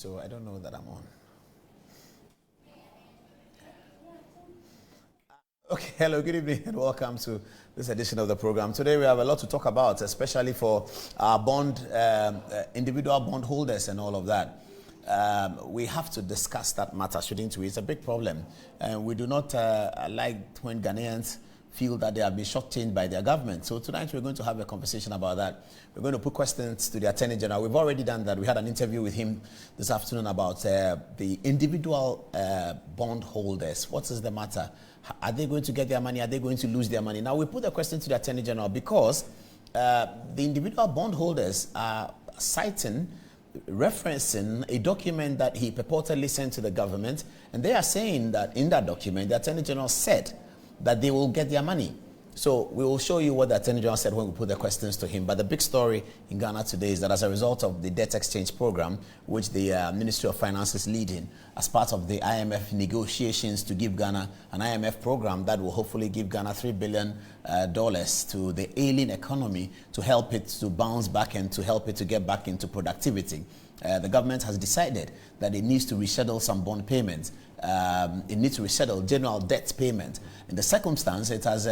So I don't know that I'm on. Okay, hello, good evening, and welcome to this edition of the program. Today we have a lot to talk about, especially for our individual bond holders and all of that. We have to discuss that matter, shouldn't we? It's a big problem. We do not like when Ghanaians feel that they have been shortchanged by their government. So tonight we're going to have a conversation about that. We're going to put questions to the Attorney General. We've already done that. We had an interview with him this afternoon about the individual bond holders. What is the matter? Are they going to get their money? Are they going to lose their money? Now we put the question to the Attorney General because the individual bond holders are referencing a document that he purportedly sent to the government, and they are saying that in that document the Attorney General said that they will get their money. So we will show you what the Attorney General said when we put the questions to him. But the big story in Ghana today is that as a result of the debt exchange program, which the Ministry of Finance is leading as part of the IMF negotiations to give Ghana an IMF program that will hopefully give Ghana $3 billion to the ailing economy to help it to bounce back and to help it to get back into productivity. The government has decided that it needs to reschedule some bond payments. It needs to reschedule general debt payment. In the circumstance, it has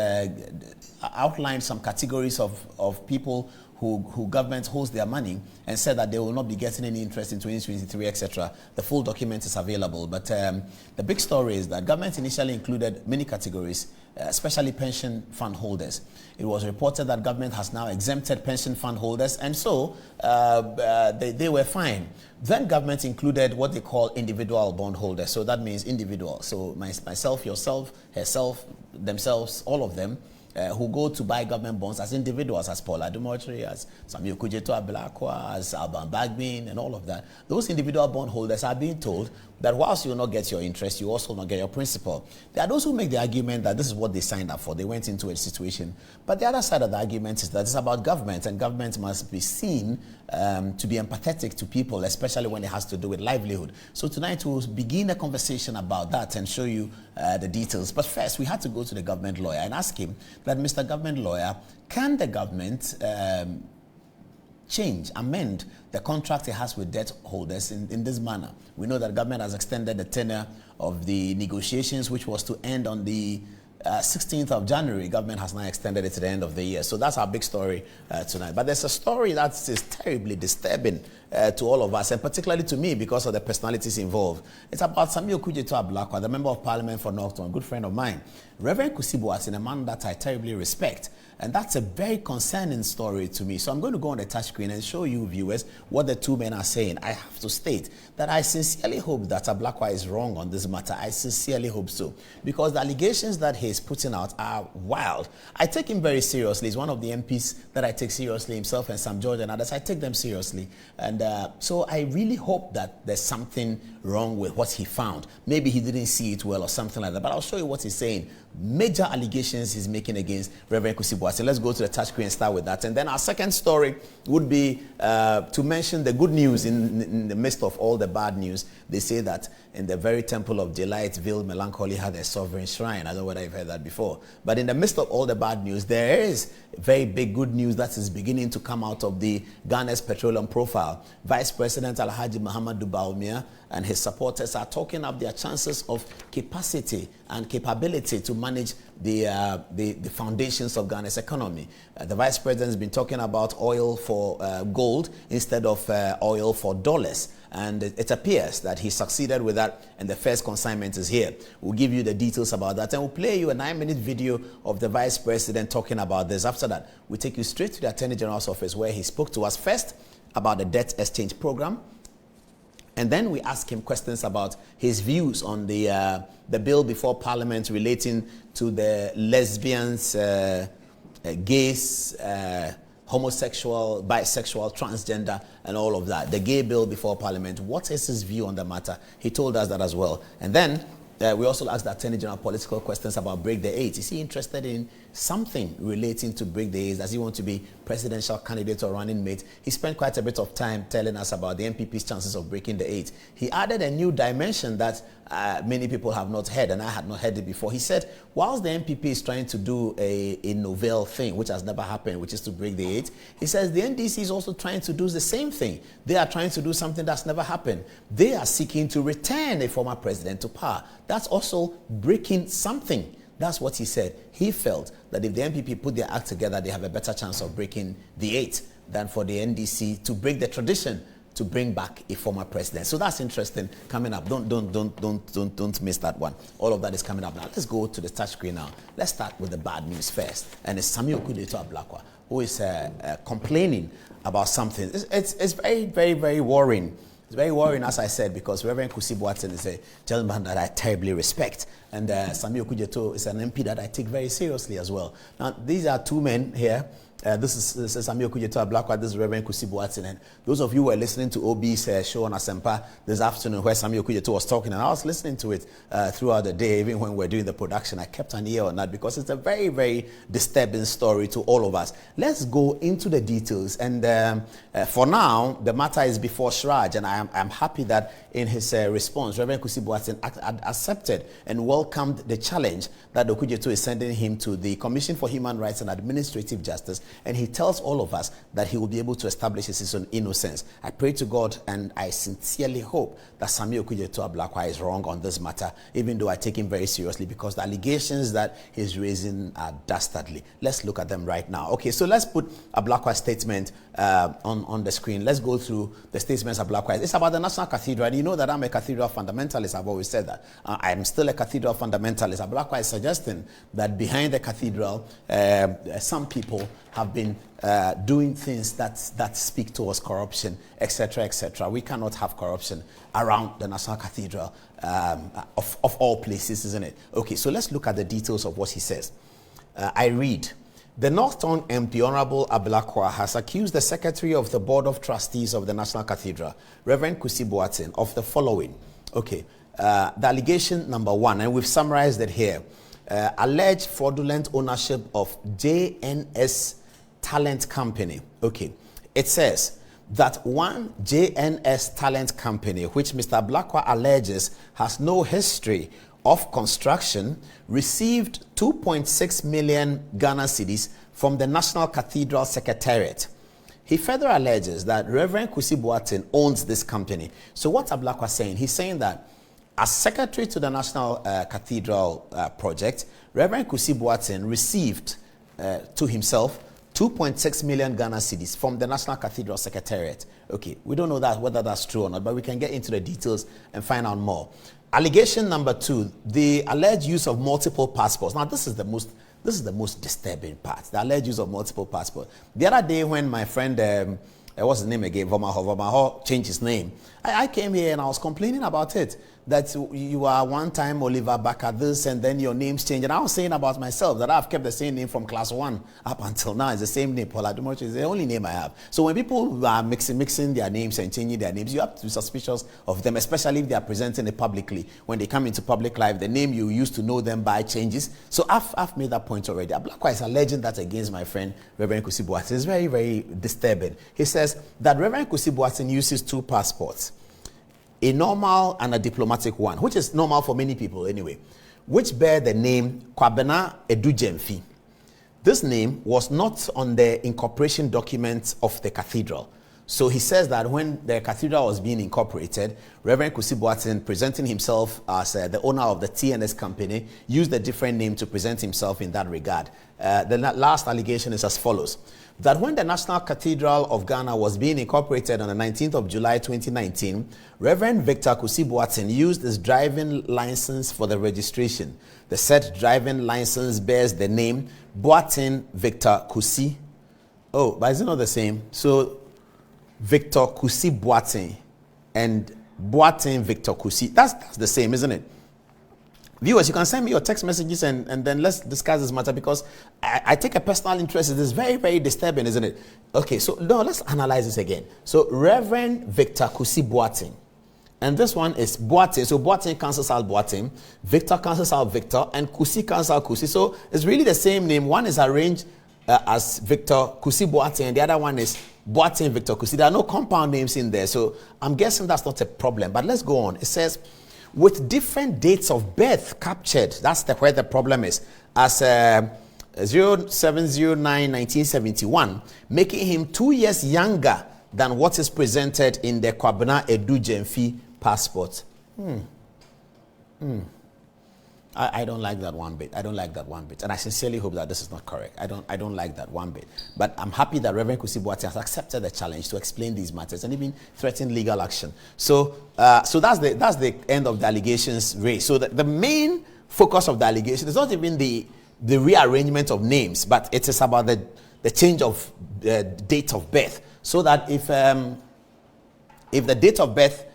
outlined some categories of people who government holds their money and said that they will not be getting any interest in 2023, etc. The full document is available. But the big story is that government initially included many categories, especially pension fund holders. It was reported that government has now exempted pension fund holders, and so they were fine. Then government included what they call individual bond holders. So that means individual. So myself, yourself, herself, themselves, all of them, who go to buy government bonds as individuals, as Paul Adom, Otchere, as Samuel Kujeto Ablakwa, as Alban Bagbin, and all of that. Those individual bond holders are being told that whilst you will not get your interest, you also will not get your principal. There are those who make the argument that this is what they signed up for. They went into a situation. But the other side of the argument is that it's about government, and government must be seen to be empathetic to people, especially when it has to do with livelihood. So tonight we'll begin a conversation about that and show you the details. But first, we had to go to the government lawyer and ask him that, Mr. Government Lawyer, can the government amend the contract it has with debt holders in this manner? We know that government has extended the tenure of the negotiations, which was to end on the 16th of January. Government has now extended it to the end of the year. So that's our big story tonight. But there's a story that is terribly disturbing to all of us, and particularly to me because of the personalities involved. It's about Samuel Kujeto Ablakwa, the Member of Parliament for Northton, a good friend of mine. Reverend Kusibo is a man that I terribly respect. And that's a very concerning story to me. So I'm going to go on the touch screen and show you, viewers, what the two men are saying. I have to state that I sincerely hope that Ablakwa is wrong on this matter. I sincerely hope so. Because the allegations that he's putting out are wild. I take him very seriously. He's one of the MPs that I take seriously, himself and Sam George and others. I take them seriously. And so I really hope that there's something wrong with what he found. Maybe he didn't see it well or something like that. But I'll show you what he's saying. Major allegations he's making against Reverend Kusibo. So let's go to the touch screen and start with that. And then our second story would be to mention the good news in the midst of all the bad news. They say that in the very temple of delight, veiled melancholy had a sovereign shrine. I don't know whether you've heard that before. But in the midst of all the bad news, there is very big good news that is beginning to come out of the Ghana's petroleum profile. Vice President Alhaji Muhammadu Bawumia and his supporters are talking up their chances of capacity and capability to manage the foundations of Ghana's economy. The Vice President has been talking about oil for gold instead of oil for dollars. And it appears that he succeeded with that, and the first consignment is here. We'll give you the details about that, and we'll play you a 9-minute video of the Vice President talking about this. After that, we'll take you straight to the Attorney General's office, where he spoke to us first about the debt exchange program. And then we ask him questions about his views on the bill before Parliament relating to the lesbians, gays, homosexual, bisexual, transgender, and all of that. The gay bill before Parliament. What is his view on the matter? He told us that as well. And then we also asked the Attorney General political questions about Break the Eight. Is he interested in something relating to Break the Eight? Does he want to be presidential candidate or running mate? He spent quite a bit of time telling us about the MPP's chances of breaking the eight. He added a new dimension that many people have not heard, and I had not heard it before. He said, whilst the NPP is trying to do a novel thing, which has never happened, which is to break the 8, he says the NDC is also trying to do the same thing. They are trying to do something that's never happened. They are seeking to return a former president to power. That's also breaking something. That's what he said. He felt that if the NPP put their act together, they have a better chance of breaking the 8 than for the NDC to break the tradition to bring back a former president. So that's interesting coming up. Don't miss that one. All of that is coming up now. Let's go to the touch screen now. Let's start with the bad news first. And it's Samuel Kudeto Ablakwa, who is complaining about something. It's very, very, very worrying. It's very worrying, as I said, because Reverend Kusi Boateng is a gentleman that I terribly respect. And Samuel Kudeto is an MP that I take very seriously as well. Now, these are two men here. This is Samuel Kudeto Ablakwa, this is Reverend Kusi Boateng. And those of you who were listening to OB's show on Asempa this afternoon where Samuel Kudeto was talking, and I was listening to it throughout the day, even when we were doing the production, I kept an ear on that because it's a very, very disturbing story to all of us. Let's go into the details. And for now, the matter is before Shraj, and I'm happy that in his response, Reverend Kusi Boateng accepted and welcomed the challenge that Okujeto is sending him to the Commission for Human Rights and Administrative Justice, and he tells all of us that he will be able to establish his own innocence. I pray to God and I sincerely hope that Samuel Okujeto Ablakwa is wrong on this matter, even though I take him very seriously because the allegations that he's raising are dastardly. Let's look at them right now. Okay, so let's put Ablakwa's statement on the screen. Let's go through the statements Ablakwa. It's about the National Cathedral, and you know that I'm a cathedral fundamentalist. I've always said that. I'm still a cathedral fundamentalist. Ablakwa is suggesting that behind the cathedral, some people have been doing things that speak towards corruption, etc., etc. We cannot have corruption around the National Cathedral of all places, isn't it? Okay, so let's look at the details of what he says. I read. The Northern MP, Honorable Ablakwa, has accused the Secretary of the Board of Trustees of the National Cathedral, Reverend Kusi Boateng, of the following. Okay, the allegation number 1, and we've summarized it here. Alleged fraudulent ownership of JNS Talent Company. Okay, it says that one JNS Talent Company, which Mr. Ablakwa alleges has no history of construction, received 2.6 million Ghana cedis from the National Cathedral Secretariat. He further alleges that Reverend Kusi Boateng owns this company. So what's Ablakwa saying? He's saying that as secretary to the National Cathedral project, Reverend Kusi Boateng received to himself 2.6 million Ghana cedis from the National Cathedral Secretariat. Okay, we don't know whether that's true or not, but we can get into the details and find out more. Allegation number 2, the alleged use of multiple passports. Now, this is the most disturbing part, the alleged use of multiple passports. The other day when my friend, what's his name again, Vomaho changed his name, I came here and I was complaining about it, that you are one time Oliver Baker this and then your names change. And I was saying about myself that I've kept the same name from class 1 up until now. It's the same name. Paul Adumoche is the only name I have. So when people are mixing their names and changing their names, you have to be suspicious of them, especially if they are presenting it publicly. When they come into public life, the name you used to know them by changes. So I've made that point already. Ablakwa is alleging that against my friend Reverend Kusi Boateng. It's very, very disturbing. He says that Reverend Kusi Boateng uses 2 passports. A normal and a diplomatic one, which is normal for many people anyway, which bear the name Kwabena Edujemfi. This name was not on the incorporation documents of the cathedral. So he says that when the cathedral was being incorporated, Reverend Kusi Boateng, presenting himself as the owner of the TNS company, used a different name to present himself in that regard. The last allegation is as follows. That when the National Cathedral of Ghana was being incorporated on the 19th of July 2019, Reverend Victor Kusi Boateng used his driving license for the registration. The said driving license bears the name Boateng Victor Kusi. Oh, but is it not the same? So Victor Kusi Boateng and Boateng Victor Kusi, that's the same, isn't it? Viewers, you can send me your text messages and then let's discuss this matter because I take a personal interest in this. Very, very disturbing, isn't it? Okay, so no, let's analyze this again. So Reverend Victor Kusi Boateng, and this one is Boateng. So Boateng cancels out Boateng, Victor cancels out Victor, and Kusi cancels out Kusi. So it's really the same name. One is arranged as Victor Kusi Boateng, and the other one is Boateng Victor Kusi. There are no compound names in there, so I'm guessing that's not a problem. But let's go on. It says, with different dates of birth captured. That's where the problem is. As 0709-1971, making him 2 years younger than what is presented in the Kwabena Edu Jemfi passport. I don't like that one bit. I don't like that one bit. And I sincerely hope that this is not correct. I don't like that one bit. But I'm happy that Reverend Kwesi Boateng has accepted the challenge to explain these matters and even threaten legal action. So that's the end of the allegations raised. So the main focus of the allegation is not even the rearrangement of names, but it is about the change of date of birth. So that if the date of birth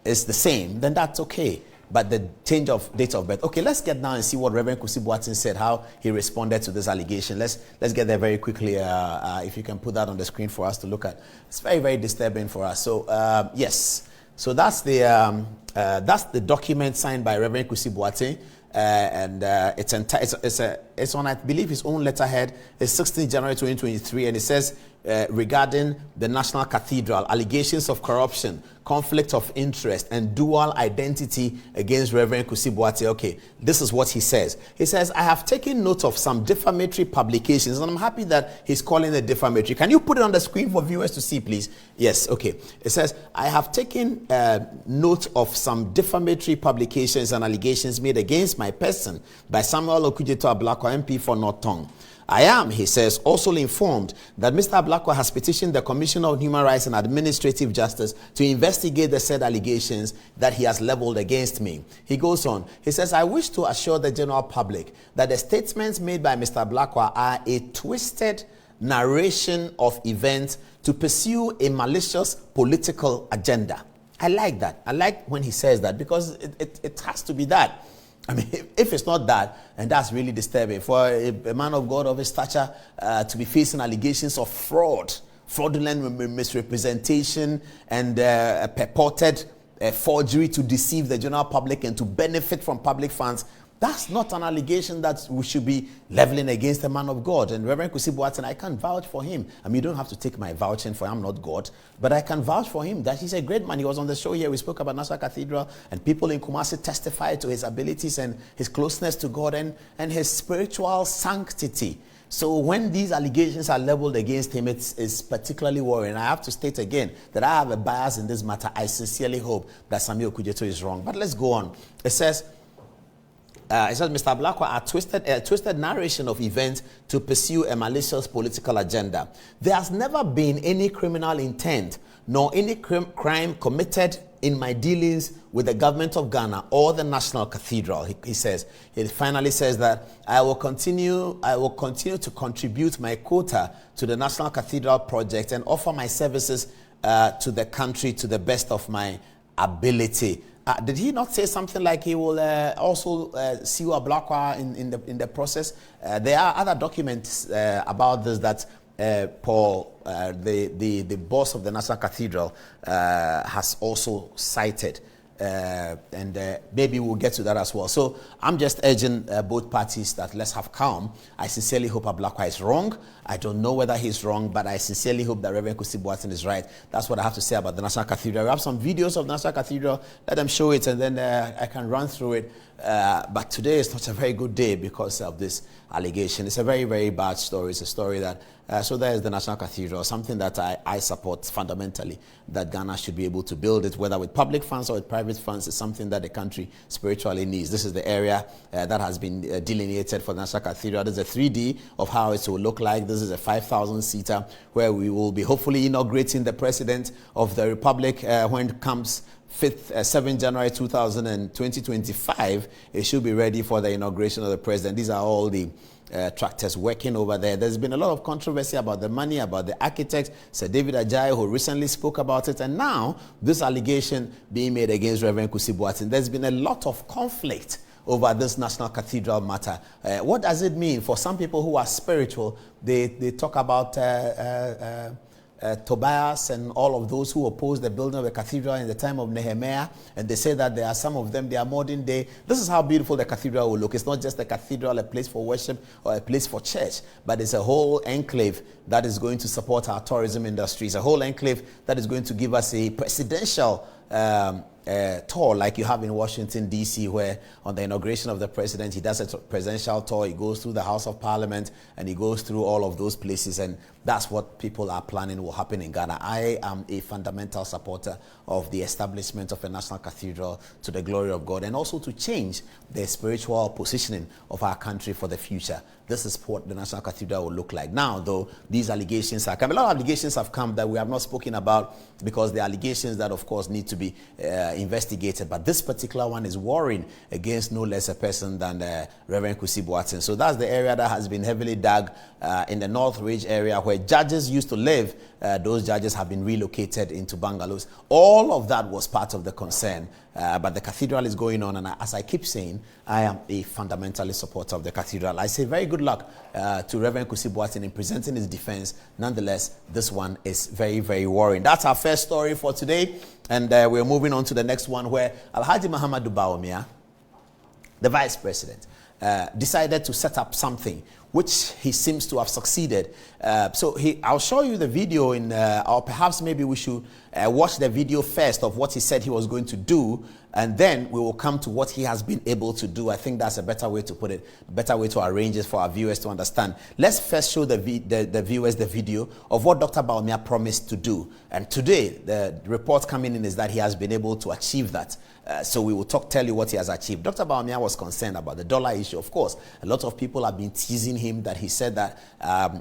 is the same, then that's okay. But the change of date of birth. Okay, let's get down and see what Reverend Kwesi Boateng said, how he responded to this allegation. Let's get there very quickly. If you can put that on the screen for us to look at. It's very, very disturbing for us. So yes, so that's the document signed by Reverend Kwesi Boateng. And it's on, I believe, his own letterhead. It's 16 January 2023, and it says regarding the National Cathedral, allegations of corruption, conflict of interest, and dual identity against Reverend Kwesi Boateng. Okay, this is what he says. He says, I have taken note of some defamatory publications, and I'm happy that he's calling it defamatory. Can you put it on the screen for viewers to see, please? Yes, okay. It says, I have taken note of some defamatory publications and allegations made against my person by Samuel Okujeto Ablakwa, MP for North Tongue. I am, he says, also informed that Mr. Ablakwa has petitioned the Commissioner of Human Rights and Administrative Justice to investigate the said allegations that he has leveled against me. He goes on. He says, I wish to assure the general public that the statements made by Mr. Ablakwa are a twisted narration of events to pursue a malicious political agenda. I like that. I like when he says that, because it has to be that. I mean, if it's not that, and that's really disturbing for a man of God of his stature to be facing allegations of fraudulent misrepresentation, and purported forgery to deceive the general public and to benefit from public funds. That's not an allegation that we should be leveling against a man of God. And Reverend Kwesi Boateng, I can vouch for him. I mean, you don't have to take my vouching for him, I'm not God, but I can vouch for him that he's a great man. He was on the show here. We spoke about National Cathedral, and people in Kumasi testified to his abilities and his closeness to God and his spiritual sanctity. So when these allegations are leveled against him, it's particularly worrying. I have to state again that I have a bias in this matter. I sincerely hope that Samuel Okujeto is wrong. But let's go on. It says, Mr. Ablakwa, a twisted narration of events to pursue a malicious political agenda. There has never been any criminal intent nor any crime committed in my dealings with the government of Ghana or the National Cathedral. He says. He finally says that I will continue to contribute my quota to the National Cathedral project and offer my services to the country to the best of my ability. Did he not say something like he will also sue Ablakwa in the process? There are other documents about this that Paul, the boss of the National Cathedral, has also cited. And maybe we'll get to that as well. So I'm just urging both parties that let's have calm. I sincerely hope Ablakwa is wrong. I don't know whether he's wrong, but I sincerely hope that Reverend Kwesi Boateng is right. That's what I have to say about the National Cathedral. We have some videos of the National Cathedral. Let them show it, and then I can run through it. But today is not a very good day because of this allegation. It's a very, very bad story. It's a story that, so there is the National Cathedral, something that I support fundamentally, that Ghana should be able to build it, whether with public funds or with private funds. It's something that the country spiritually needs. This is the area that has been delineated for the National Cathedral. This is a 3D of how it will look like. This is a 5,000-seater where we will be hopefully inaugurating the President of the Republic when it comes 7 January 2025, it should be ready for the inauguration of the president. These are all the tractors working over there. There's been a lot of controversy about the money, about the architect, Sir David Adjaye, who recently spoke about it, and now this allegation being made against Reverend Kwesi Boateng. There's been a lot of conflict over this National Cathedral matter. What does it mean? For some people who are spiritual, they talk about Tobias and all of those who opposed the building of the cathedral in the time of Nehemiah, and they say that there are some of them, they are modern day. This is how beautiful the cathedral will look. It's not just a cathedral, a place for worship or a place for church, but it's a whole enclave that is going to support our tourism industries, a whole enclave that is going to give us a presidential tour like you have in Washington, D.C., where on the inauguration of the president, he does a presidential tour. He goes through the House of Parliament and he goes through all of those places. And that's what people are planning will happen in Ghana. I am a fundamental supporter of the establishment of a national cathedral to the glory of God, and also to change the spiritual positioning of our country for the future. This is what the National Cathedral will look like. Now, though, these allegations are coming. A lot of allegations have come that we have not spoken about because the allegations that, of course, need to be investigated. But this particular one is warring against no less a person than Reverend Kwesi Boateng. So that's the area that has been heavily dug in the North Ridge area where judges used to live. Those judges have been relocated into bungalows. All of that was part of the concern. But the cathedral is going on, and as I keep saying, I am a fundamentalist supporter of the cathedral. I say very good luck to Reverend Kwesi Boateng in presenting his defense. Nonetheless, this one is very, very worrying. That's our first story for today, and we're moving on to the next one, where Alhaji Mahamudu Bawumia, the vice president, decided to set up something which he seems to have succeeded. I'll show you the video or perhaps maybe we should watch the video first of what he said he was going to do, and then we will come to what he has been able to do. I think that's a better way to put it, better way to arrange it for our viewers to understand. Let's first show the viewers the video of what Dr. Bawumia promised to do. And today, the report coming in is that he has been able to achieve that. So we will tell you what he has achieved. Dr. Bawumia was concerned about the dollar issue. Of course, a lot of people have been teasing him that he said that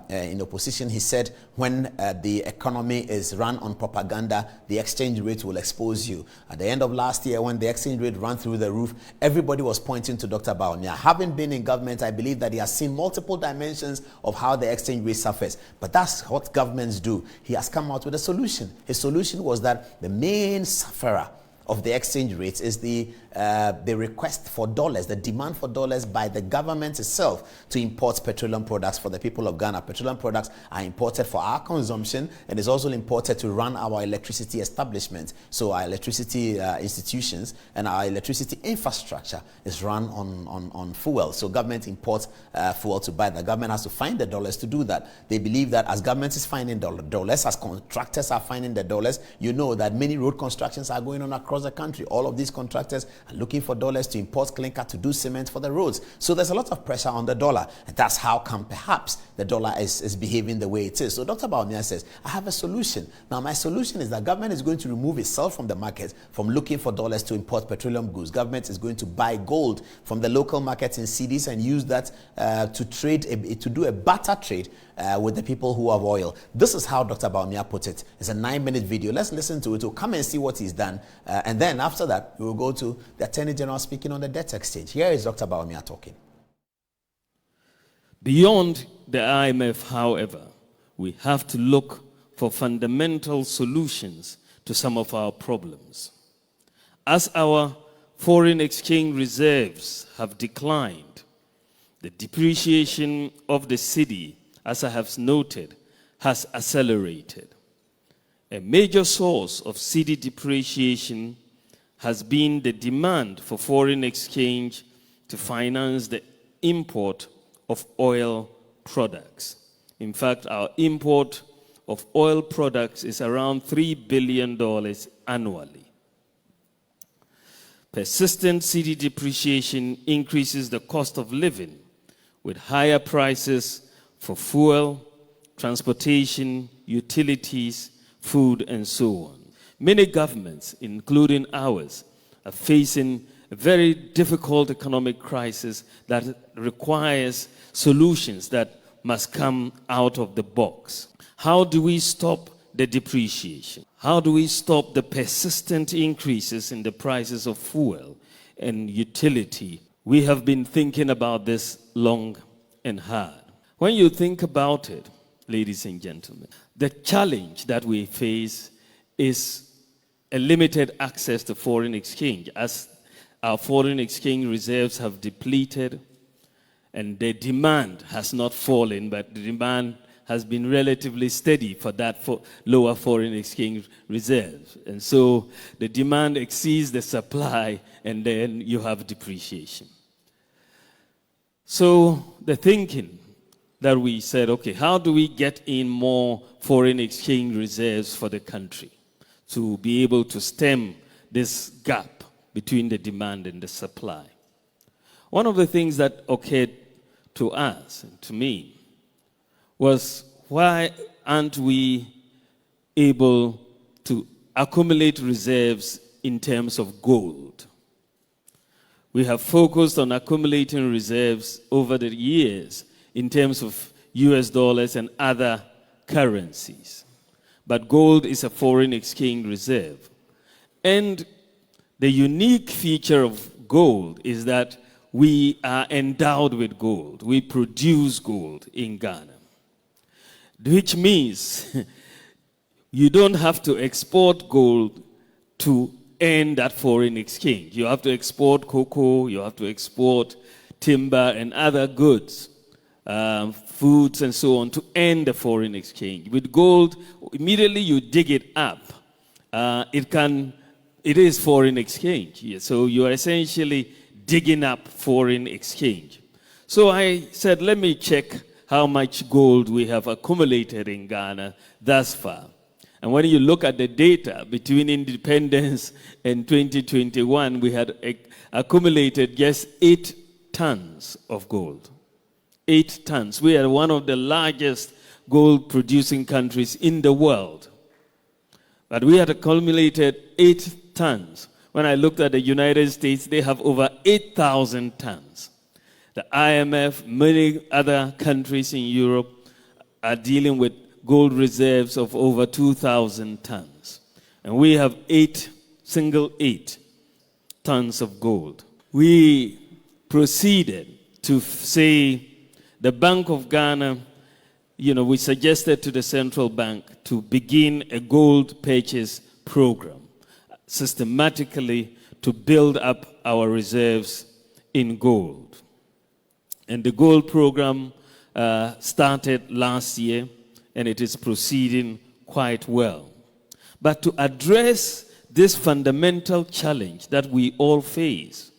in opposition, he said when the economy is run on propaganda, the exchange rate will expose you. At the end of last year, when the exchange rate ran through the roof, everybody was pointing to Dr. Bawumia. Having been in government, I believe that he has seen multiple dimensions of how the exchange rate suffers. But that's what governments do. He has come out with a solution. His solution was that the main sufferer of the exchange rates is the request for dollars, the demand for dollars by the government itself to import petroleum products for the people of Ghana. Petroleum products are imported for our consumption and is also imported to run our electricity establishments. So our electricity institutions and our electricity infrastructure is run on fuel. So government imports fuel to buy. The government has to find the dollars to do that. They believe that as government is finding dollars, as contractors are finding the dollars, you know that many road constructions are going on across the country. All of these contractors are looking for dollars to import clinker to do cement for the roads. So there's a lot of pressure on the dollar. And that's how come perhaps the dollar is behaving the way it is. So Dr. Bawumia says, I have a solution. Now my solution is that government is going to remove itself from the market, from looking for dollars to import petroleum goods. Government is going to buy gold from the local markets in cedis and use that to trade, to do a barter trade with the people who have oil. This is how Dr. Bawumia put it. It's a 9-minute video. Let's listen to it. We'll come and see what he's done. And then after that, we will go to the Attorney General speaking on the debt exchange. Here is Dr. Bawumia talking. Beyond the IMF, however, we have to look for fundamental solutions to some of our problems. As our foreign exchange reserves have declined, the depreciation of the cedi, as I have noted, has accelerated. A major source of cedi depreciation has been the demand for foreign exchange to finance the import of oil products. In fact, our import of oil products is around $3 billion annually. Persistent cedi depreciation increases the cost of living with higher prices for fuel, transportation, utilities, food, and so on. Many governments, including ours, are facing a very difficult economic crisis that requires solutions that must come out of the box. How do we stop the depreciation? How do we stop the persistent increases in the prices of fuel and utility? We have been thinking about this long and hard. When you think about it, ladies and gentlemen, the challenge that we face is a limited access to foreign exchange, as our foreign exchange reserves have depleted and the demand has not fallen, but the demand has been relatively steady for that lower foreign exchange reserves. And so the demand exceeds the supply, and then you have depreciation. So the thinking that we said, okay, how do we get in more foreign exchange reserves for the country to be able to stem this gap between the demand and the supply. One of the things that occurred to us, and to me, was why aren't we able to accumulate reserves in terms of gold? We have focused on accumulating reserves over the years in terms of US dollars and other currencies. But gold is a foreign exchange reserve. And the unique feature of gold is that we are endowed with gold. We produce gold in Ghana, which means you don't have to export gold to earn that foreign exchange. You have to export cocoa, you have to export timber and other goods, foods and so on, to earn the foreign exchange. With gold, immediately you dig it up, it is foreign exchange. Yeah, so you are essentially digging up foreign exchange. So I said, let me check how much gold we have accumulated in Ghana thus far. And when you look at the data between independence and 2021, we had accumulated just 8 tons of gold. 8 tons. We are one of the largest gold-producing countries in the world. But we had accumulated 8 tons. When I looked at the United States, they have over 8,000 tons. The IMF, many other countries in Europe are dealing with gold reserves of over 2,000 tons. And we have 8 tons of gold. We proceeded to say the Bank of Ghana, we suggested to the central bank to begin a gold purchase program, systematically to build up our reserves in gold. And the gold program started last year, and it is proceeding quite well. But to address this fundamental challenge that we all face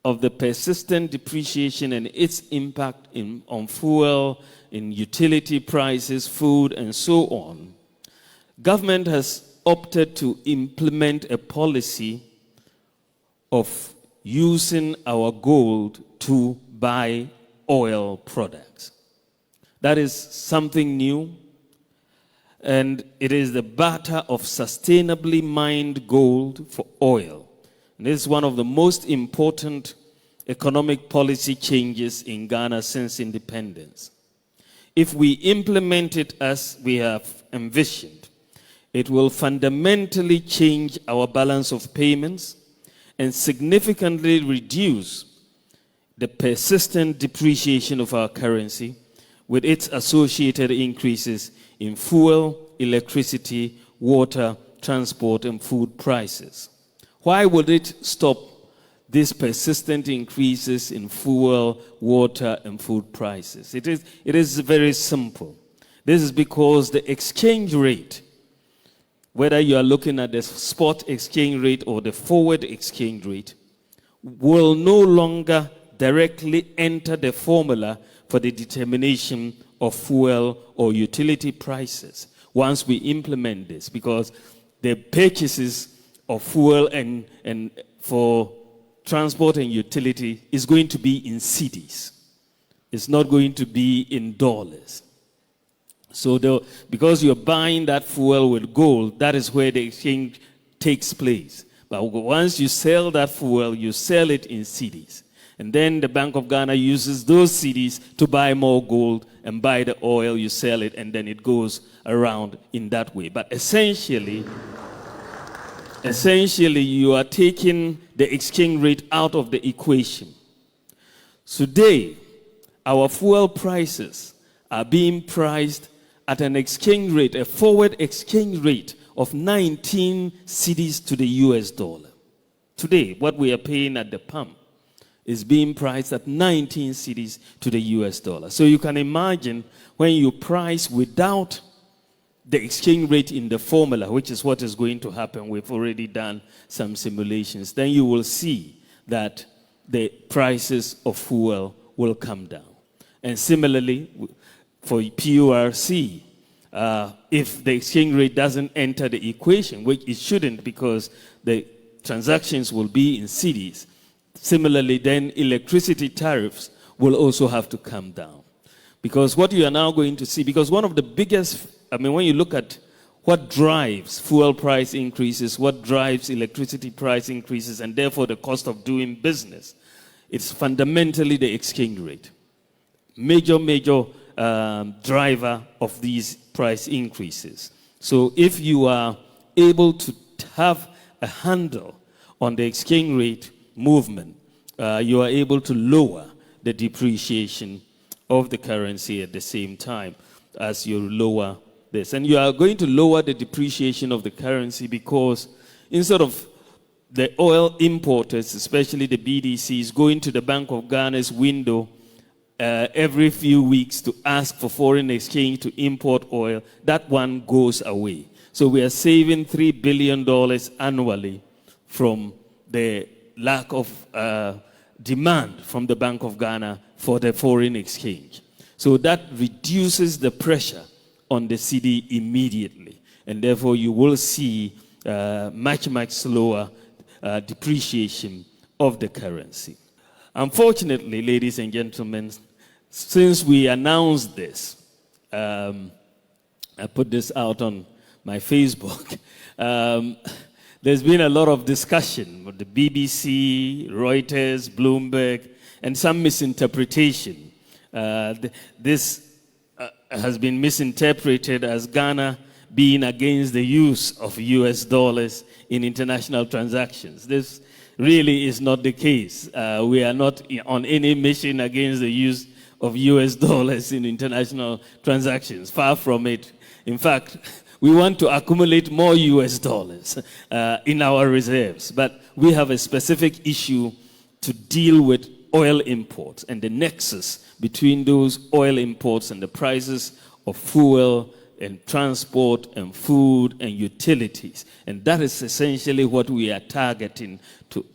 of the persistent depreciation and its impact on fuel, in utility prices, food, and so on, government has opted to implement a policy of using our gold to buy oil products. That is something new, and it is the barter of sustainably mined gold for oil. And this is one of the most important economic policy changes in Ghana since independence. If we implement it as we have envisioned, it will fundamentally change our balance of payments and significantly reduce the persistent depreciation of our currency with its associated increases in fuel, electricity, water, transport, and food prices. Why would it stop these persistent increases in fuel, water, and food prices? It is very simple. This is because the exchange rate, whether you are looking at the spot exchange rate or the forward exchange rate, will no longer directly enter the formula for the determination of fuel or utility prices once we implement this, because the purchases of fuel and for transport and utility is going to be in cedis. It's not going to be in dollars. So because you're buying that fuel with gold, that is where the exchange takes place. But once you sell that fuel, you sell it in cedis. And then the Bank of Ghana uses those cedis to buy more gold and buy the oil, you sell it, and then it goes around in that way. But essentially, you are taking the exchange rate out of the equation. Today, our fuel prices are being priced at an exchange rate, a forward exchange rate of 19 cedis to the US dollar. Today, what we are paying at the pump is being priced at 19 cedis to the US dollar. So you can imagine when you price without the exchange rate in the formula, which is what is going to happen. We've already done some simulations. Then you will see that the prices of fuel will come down. And similarly, for PURC, if the exchange rate doesn't enter the equation, which it shouldn't because the transactions will be in cedis. Similarly, then electricity tariffs will also have to come down. Because what you are now going to see, because one of the biggest, when you look at what drives fuel price increases, what drives electricity price increases, and therefore the cost of doing business, it's fundamentally the exchange rate. Major driver of these price increases. So if you are able to have a handle on the exchange rate movement, you are able to lower the depreciation of the currency at the same time as you lower this. And you are going to lower the depreciation of the currency because instead of the oil importers, especially the BDCs, going to the Bank of Ghana's window every few weeks to ask for foreign exchange to import oil, that one goes away. So we are saving $3 billion annually from the lack of demand from the Bank of Ghana for the foreign exchange. So that reduces the pressure on the cedi immediately. And therefore you will see much slower depreciation of the currency. Unfortunately, ladies and gentlemen, since we announced this, I put this out on my Facebook, there's been a lot of discussion with the BBC, Reuters, Bloomberg, and some misinterpretation. This has been misinterpreted as Ghana being against the use of US dollars in international transactions. This really is not the case. We are not on any mission against the use of US dollars in international transactions. Far from it. In fact, we want to accumulate more US dollars in our reserves. But we have a specific issue to deal with oil imports and the nexus between those oil imports and the prices of fuel and transport and food and utilities. And that is essentially what we are targeting, to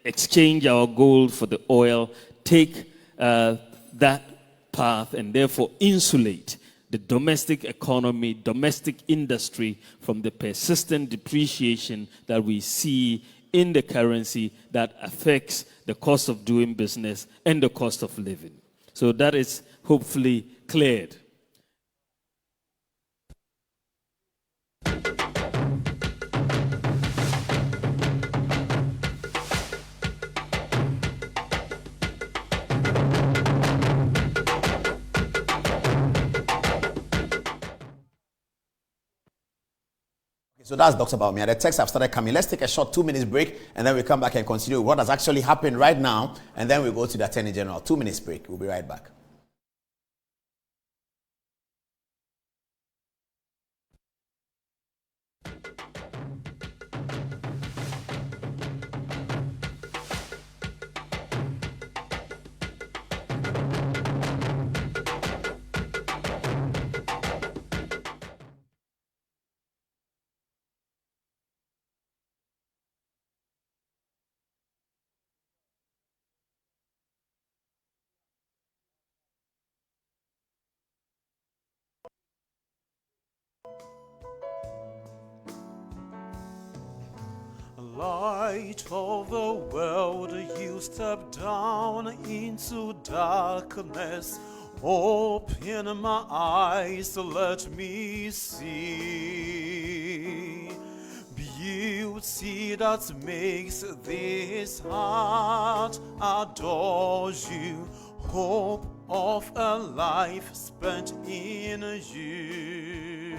exchange our gold for the oil, take that path, and therefore insulate the domestic economy, domestic industry from the persistent depreciation that we see in the currency that affects the cost of doing business and the cost of living. So that is hopefully cleared. So that's Dr. Bawumia. The texts have started coming. Let's take a short 2-minute break, and then we come back and continue what has actually happened right now, and then we go to the Attorney General. 2 minutes break. We'll be right back. Light of the world, you step down into darkness. Open my eyes, let me see beauty that makes this heart adore you. Hope of a life spent in you.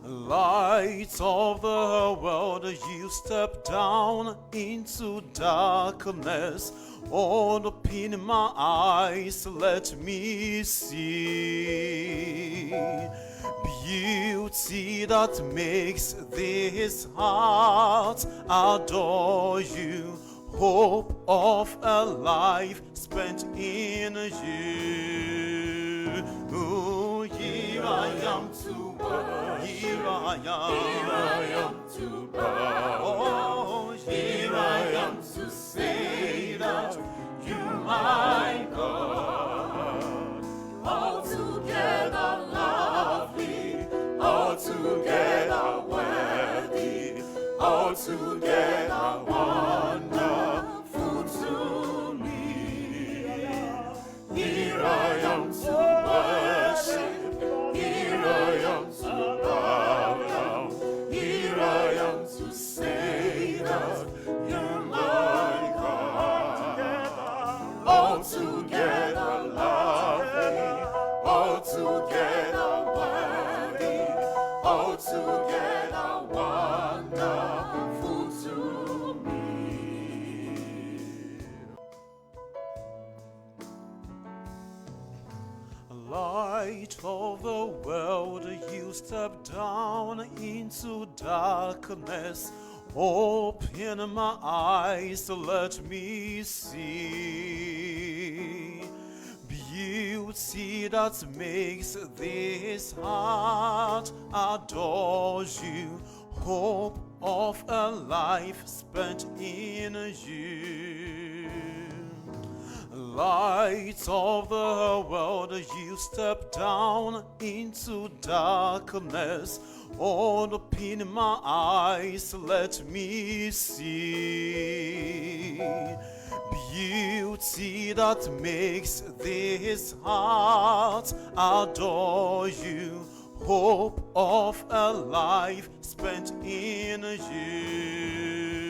Light of the world, you step down into darkness. Open my eyes, let me see beauty that makes this heart adore you. Hope of a life spent in you. Oh, here I am to worship. Here I am to bow. Oh, here I am to say that you, my God, altogether lovely, altogether worthy, altogether all together lovely, all together worthy, all together wonderful to me. Light of the world, you step down into darkness. Open my eyes to let me see beauty that makes this heart adore you. Hope of a life spent in you. Light of the world, you step down into darkness. Open my eyes, let me see beauty that makes this heart adore you. Hope of a life spent in you.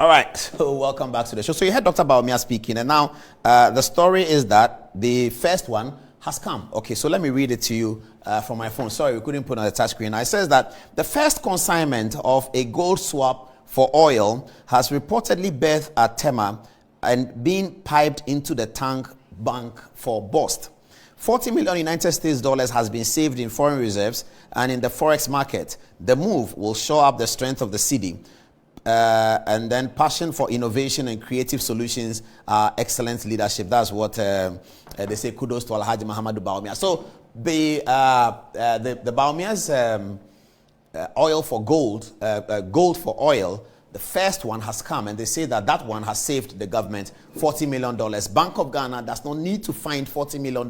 All right, so welcome back to the show. So you heard Dr. Bawumia speaking, and now the story is that the first one has come. Okay, so let me read it to you from my phone. Sorry, we couldn't put it on the touch screen. It says that the first consignment of a gold swap for oil has reportedly berthed at Tema and been piped into the tank bank for bust. 40 million United States dollars has been saved in foreign reserves and in the forex market. The move will show up the strength of the cedi. And then passion for innovation and creative solutions, excellent leadership. That's what they say. Kudos to Alhaji Muhammadu Bawumia. So the Bawumia's oil for gold, gold for oil, the first one has come, and they say that that one has saved the government $40 million. Bank of Ghana does not need to find $40 million,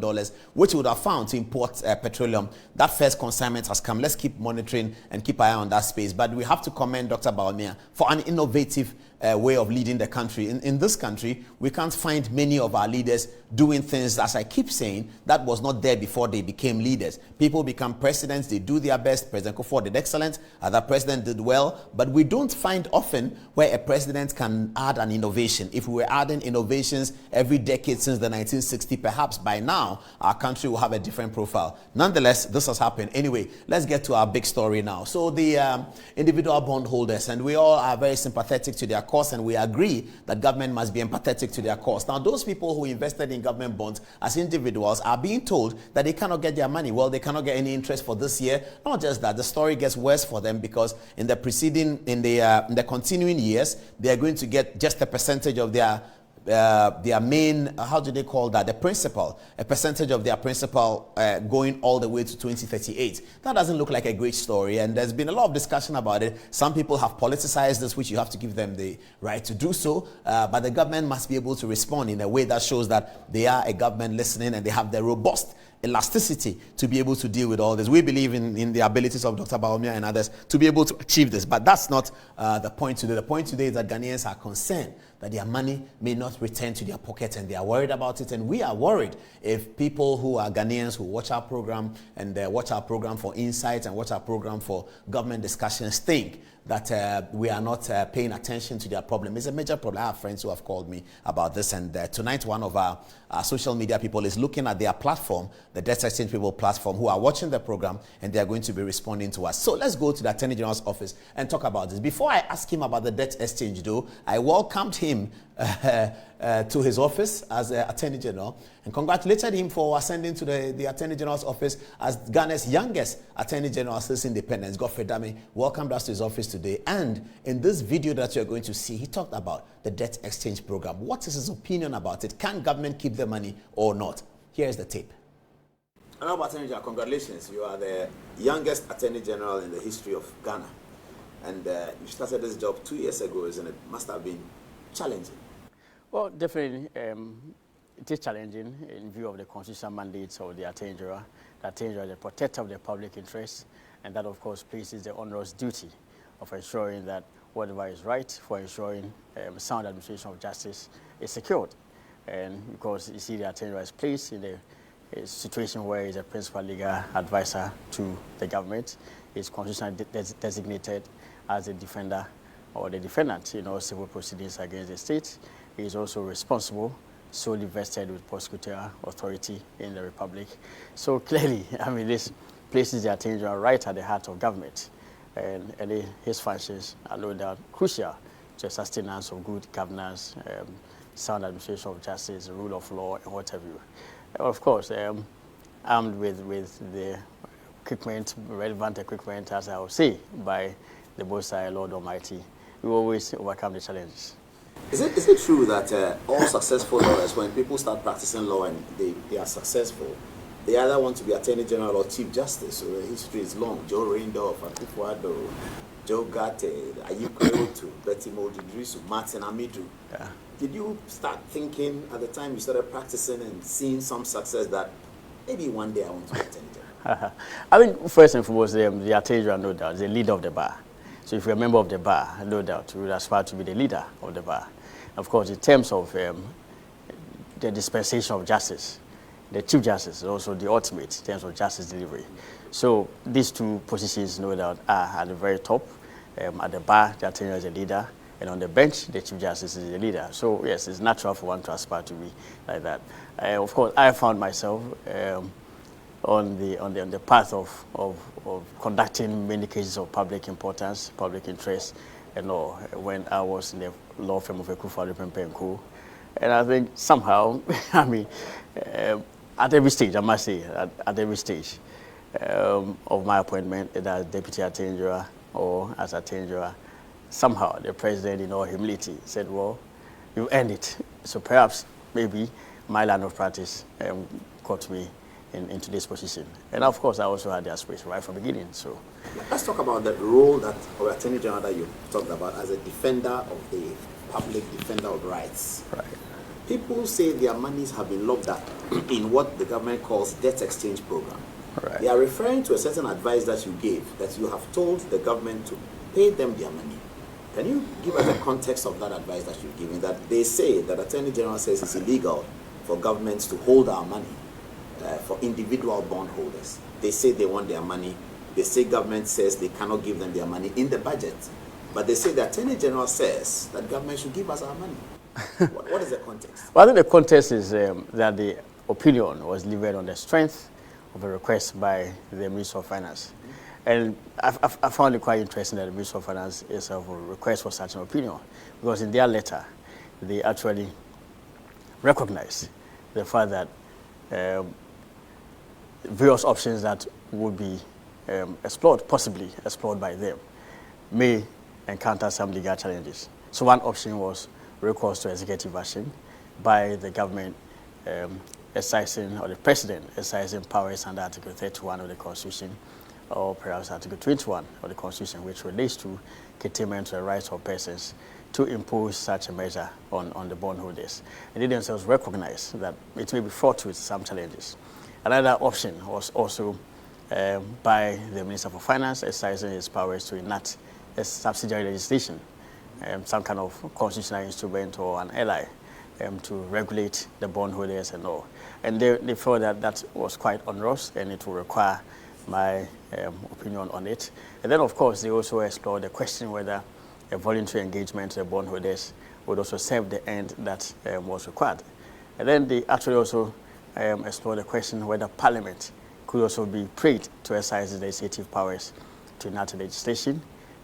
which would have found to import petroleum. That first consignment has come. Let's keep monitoring and keep an eye on that space. But we have to commend Dr. Bawumia for an innovative way of leading the country. In this country, we can't find many of our leaders doing things, as I keep saying, that was not there before they became leaders. People become presidents, they do their best. President Godfred did excellent, other president did well, but we don't find often where a president can add an innovation. If we were adding innovations every decade since the 1960s, perhaps by now our country will have a different profile. Nonetheless, this has happened. Anyway, let's get to our big story now. So the individual bondholders, and we all are very sympathetic to their cause, and we agree that government must be empathetic to their cause. Now, those people who invested in government bonds as individuals are being told that they cannot get their money. Well, they cannot get any interest for this year. Not just that, the story gets worse for them, because in the continuing years, they are going to get just a percentage of their main, how do they call that, the principal, a percentage of their principal going all the way to 2038. That doesn't look like a great story, and there's been a lot of discussion about it. Some people have politicized this, which you have to give them the right to do so, but the government must be able to respond in a way that shows that they are a government listening and they have the robust elasticity to be able to deal with all this. We believe in the abilities of Dr. Bawumia and others to be able to achieve this, but that's not the point today. The point today is that Ghanaians are concerned that their money may not return to their pockets, and they are worried about it. And we are worried if people who are Ghanaians who watch our program and watch our program for insights and watch our program for government discussions think that we are not paying attention to their problem. It's a major problem. I have friends who have called me about this, and tonight one of our social media people is looking at their platform, the Debt Exchange People platform, who are watching the program, and they are going to be responding to us. So let's go to the Attorney General's office and talk about this. Before I ask him about the debt exchange, though, I welcomed him to his office as Attorney General and congratulated him for ascending to the Attorney General's office as Ghana's youngest Attorney General since independence. Godfred welcomed us to his office today, and in this video that you're going to see, he talked about the debt exchange program. What is his opinion about it? Can government keep the money or not? Here's the tape. Honorable Attorney General, congratulations. You are the youngest Attorney General in the history of Ghana, and you started this job 2 years ago, isn't it? Must have been challenging. Well, definitely. it is challenging in view of the constitutional mandates of the Attorney General. The Attorney General is the protector of the public interest, and that, of course, places the onerous duty of ensuring that whatever is right for ensuring sound administration of justice is secured. And because you see the Attorney General is placed in a situation where he's a principal legal advisor to the government, is constitutionally designated as a defender or the defendant in all civil proceedings against the state. He is also responsible, solely vested with prosecutorial authority in the Republic. So clearly, I mean, this places the Attorney General right at the heart of government, and his functions are no doubt crucial to the sustenance of good governance, sound administration of justice, rule of law, and what have you. Of course, armed with the equipment, relevant equipment, as I would say, by the Most High Lord Almighty, we always overcome the challenges. Is it true that all successful lawyers, when people start practicing law and they are successful, they either want to be Attorney General or Chief Justice? So the history is long. Joe Reindorf, Akufo-Addo, Joe Gate, Ayub Kreotu, Betty Moldridrisu, Martin Amidu. Yeah. Did you start thinking at the time you started practicing and seeing some success that maybe one day I want to be Attorney General? I mean, first and foremost, the Attorney General, no doubt, is the leader of the bar. So if you're a member of the bar, no doubt, you would aspire to be the leader of the bar. Of course, in terms of the dispensation of justice, the Chief Justice is also the ultimate in terms of justice delivery. So these two positions, no doubt, are at the very top. At the bar, the Attorney General is the leader, and on the bench, the Chief Justice is the leader. So yes, it's natural for one to aspire to be like that. Of course, I found myself on the path of conducting many cases of public importance, public interest, and all, when I was in the law firm of Akufo-Addo Co. And I think somehow, I mean, at every stage, I must say, at every stage of my appointment, either as Deputy Attorney General or as Attorney General, somehow the President, in all humility, said, well, you earned it. So perhaps, maybe, my line of practice got me into this position. And of course, I also had the aspiration right from the beginning. So let's talk about the role that of Attorney General that you talked about as a defender of the public, defender of rights. Right. People say their monies have been locked up in what the government calls debt exchange program. Right. They are referring to a certain advice that you gave, that you have told the government to pay them their money. Can you give us the context of that advice that you've given? That they say, that Attorney General says it's illegal for governments to hold our money for individual bondholders. They say they want their money. They say government says they cannot give them their money in the budget. But they say the Attorney General says that government should give us our money. What is the context? Well, I think the context is that the opinion was delivered on the strength of a request by the Minister of Finance. And I found it quite interesting that the Minister of Finance is a request for such an opinion, because in their letter, they actually recognize the fact that various options that would be explored, possibly explored by them, may encounter some legal challenges. So one option was recourse to executive action by the government exercising, or the president exercising powers under Article 31 of the Constitution, or perhaps Article 21 of the Constitution, which relates to curtailment to the rights of persons, to impose such a measure on the bondholders. And they themselves recognize that it may be fraught with some challenges. Another option was also by the Minister for Finance exercising his powers to enact a subsidiary legislation, some kind of constitutional instrument or an ally to regulate the bondholders and all. And they felt that that was quite onerous and it would require my opinion on it. And then, of course, they also explored the question whether a voluntary engagement to the bondholders would also serve the end that was required. And then they actually also explored the question whether Parliament could also be prayed to exercise the legislative powers to enact legislation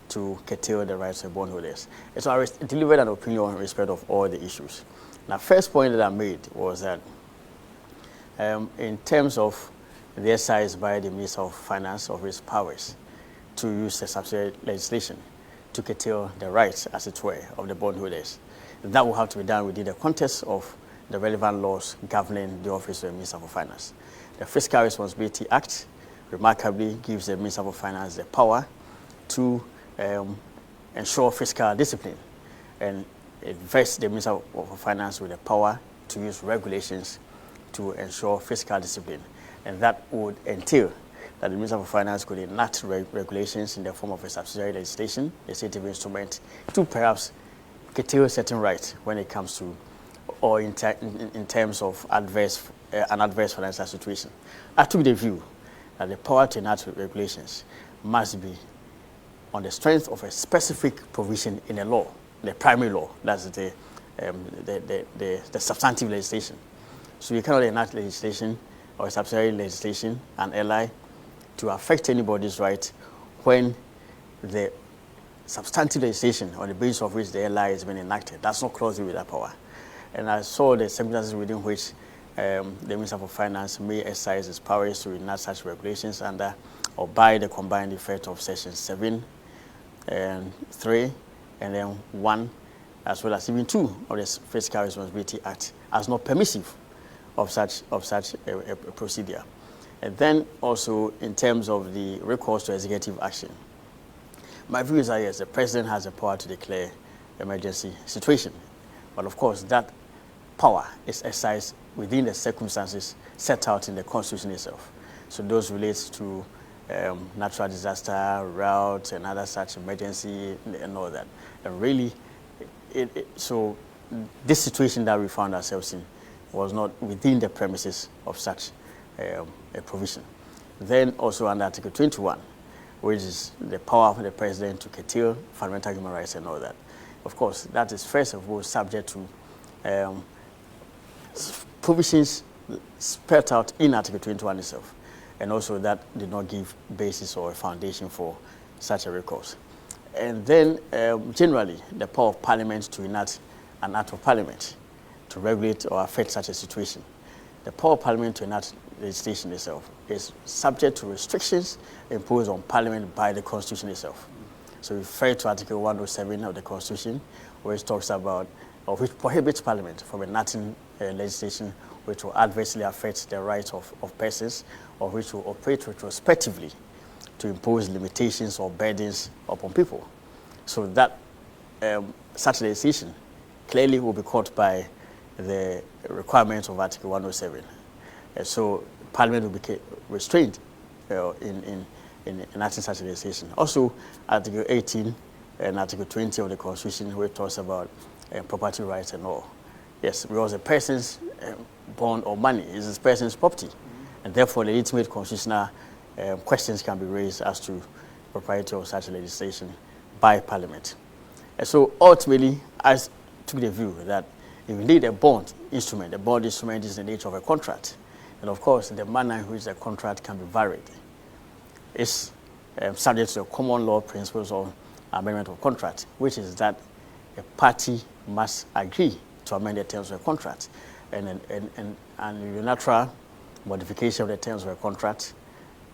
to curtail the rights of bondholders. And so I delivered an opinion in respect of all the issues. Now, first point that I made was that in terms of the exercise by the Minister of Finance of his powers to use the subsidiary legislation to curtail the rights, as it were, of the bondholders, that will have to be done within the context of the relevant laws governing the Office of the Minister for Finance. The Fiscal Responsibility Act remarkably gives the Minister for Finance the power to ensure fiscal discipline, and it vests the Minister for Finance with the power to use regulations to ensure fiscal discipline. And that would entail that the Minister of Finance could enact regulations in the form of a subsidiary legislation, a legislative instrument, to perhaps curtail certain rights when it comes to, or in terms of an adverse financial situation. I took the view that the power to enact regulations must be on the strength of a specific provision in a law, the primary law, that's the substantive legislation. So you cannot enact legislation or subsidiary legislation and ally to affect anybody's right when the substantive legislation on the basis of which the LI has been enacted does not closely with that power. And I saw the circumstances within which the Minister for Finance may exercise his powers to enact such regulations under or by the combined effect of Section 7 and 3 and then 1, as well as even 2 of the Fiscal Responsibility Act, as not permissive of such a procedure. And then also in terms of the recourse to executive action, my view is that yes, the president has the power to declare emergency situation, but of course that power is exercised within the circumstances set out in the Constitution itself. So those relate to natural disaster, route, and other such emergency and all that. And really, so this situation that we found ourselves in was not within the premises of such a provision. Then also under Article 21, which is the power of the president to curtail fundamental human rights and all that. Of course, that is first of all subject to provisions spelled out in Article 21 itself, and also that did not give basis or a foundation for such a recourse. And then generally, the power of Parliament to enact an act of Parliament to regulate or affect such a situation. The power of Parliament to enact legislation itself is subject to restrictions imposed on Parliament by the Constitution itself. So refer to Article 107 of the Constitution, which talks about, or which prohibits Parliament from enacting legislation which will adversely affect the rights of persons, or which will operate retrospectively to impose limitations or burdens upon people. So that such legislation clearly will be caught by the requirements of Article 107. So Parliament will be restrained in enacting such legislation. Also, Article 18 and Article 20 of the Constitution, which talks about property rights and all. Yes, because a person's bond or money is a person's property, and therefore legitimate constitutional questions can be raised as to propriety of such legislation by Parliament. And so ultimately, I took the view that if you need a bond instrument, the bond instrument is the nature of a contract. And of course, the manner in which the contract can be varied is subject to the common law principles of amendment of contract, which is that a party must agree to amend the terms of a contract. And unilateral modification of the terms of a contract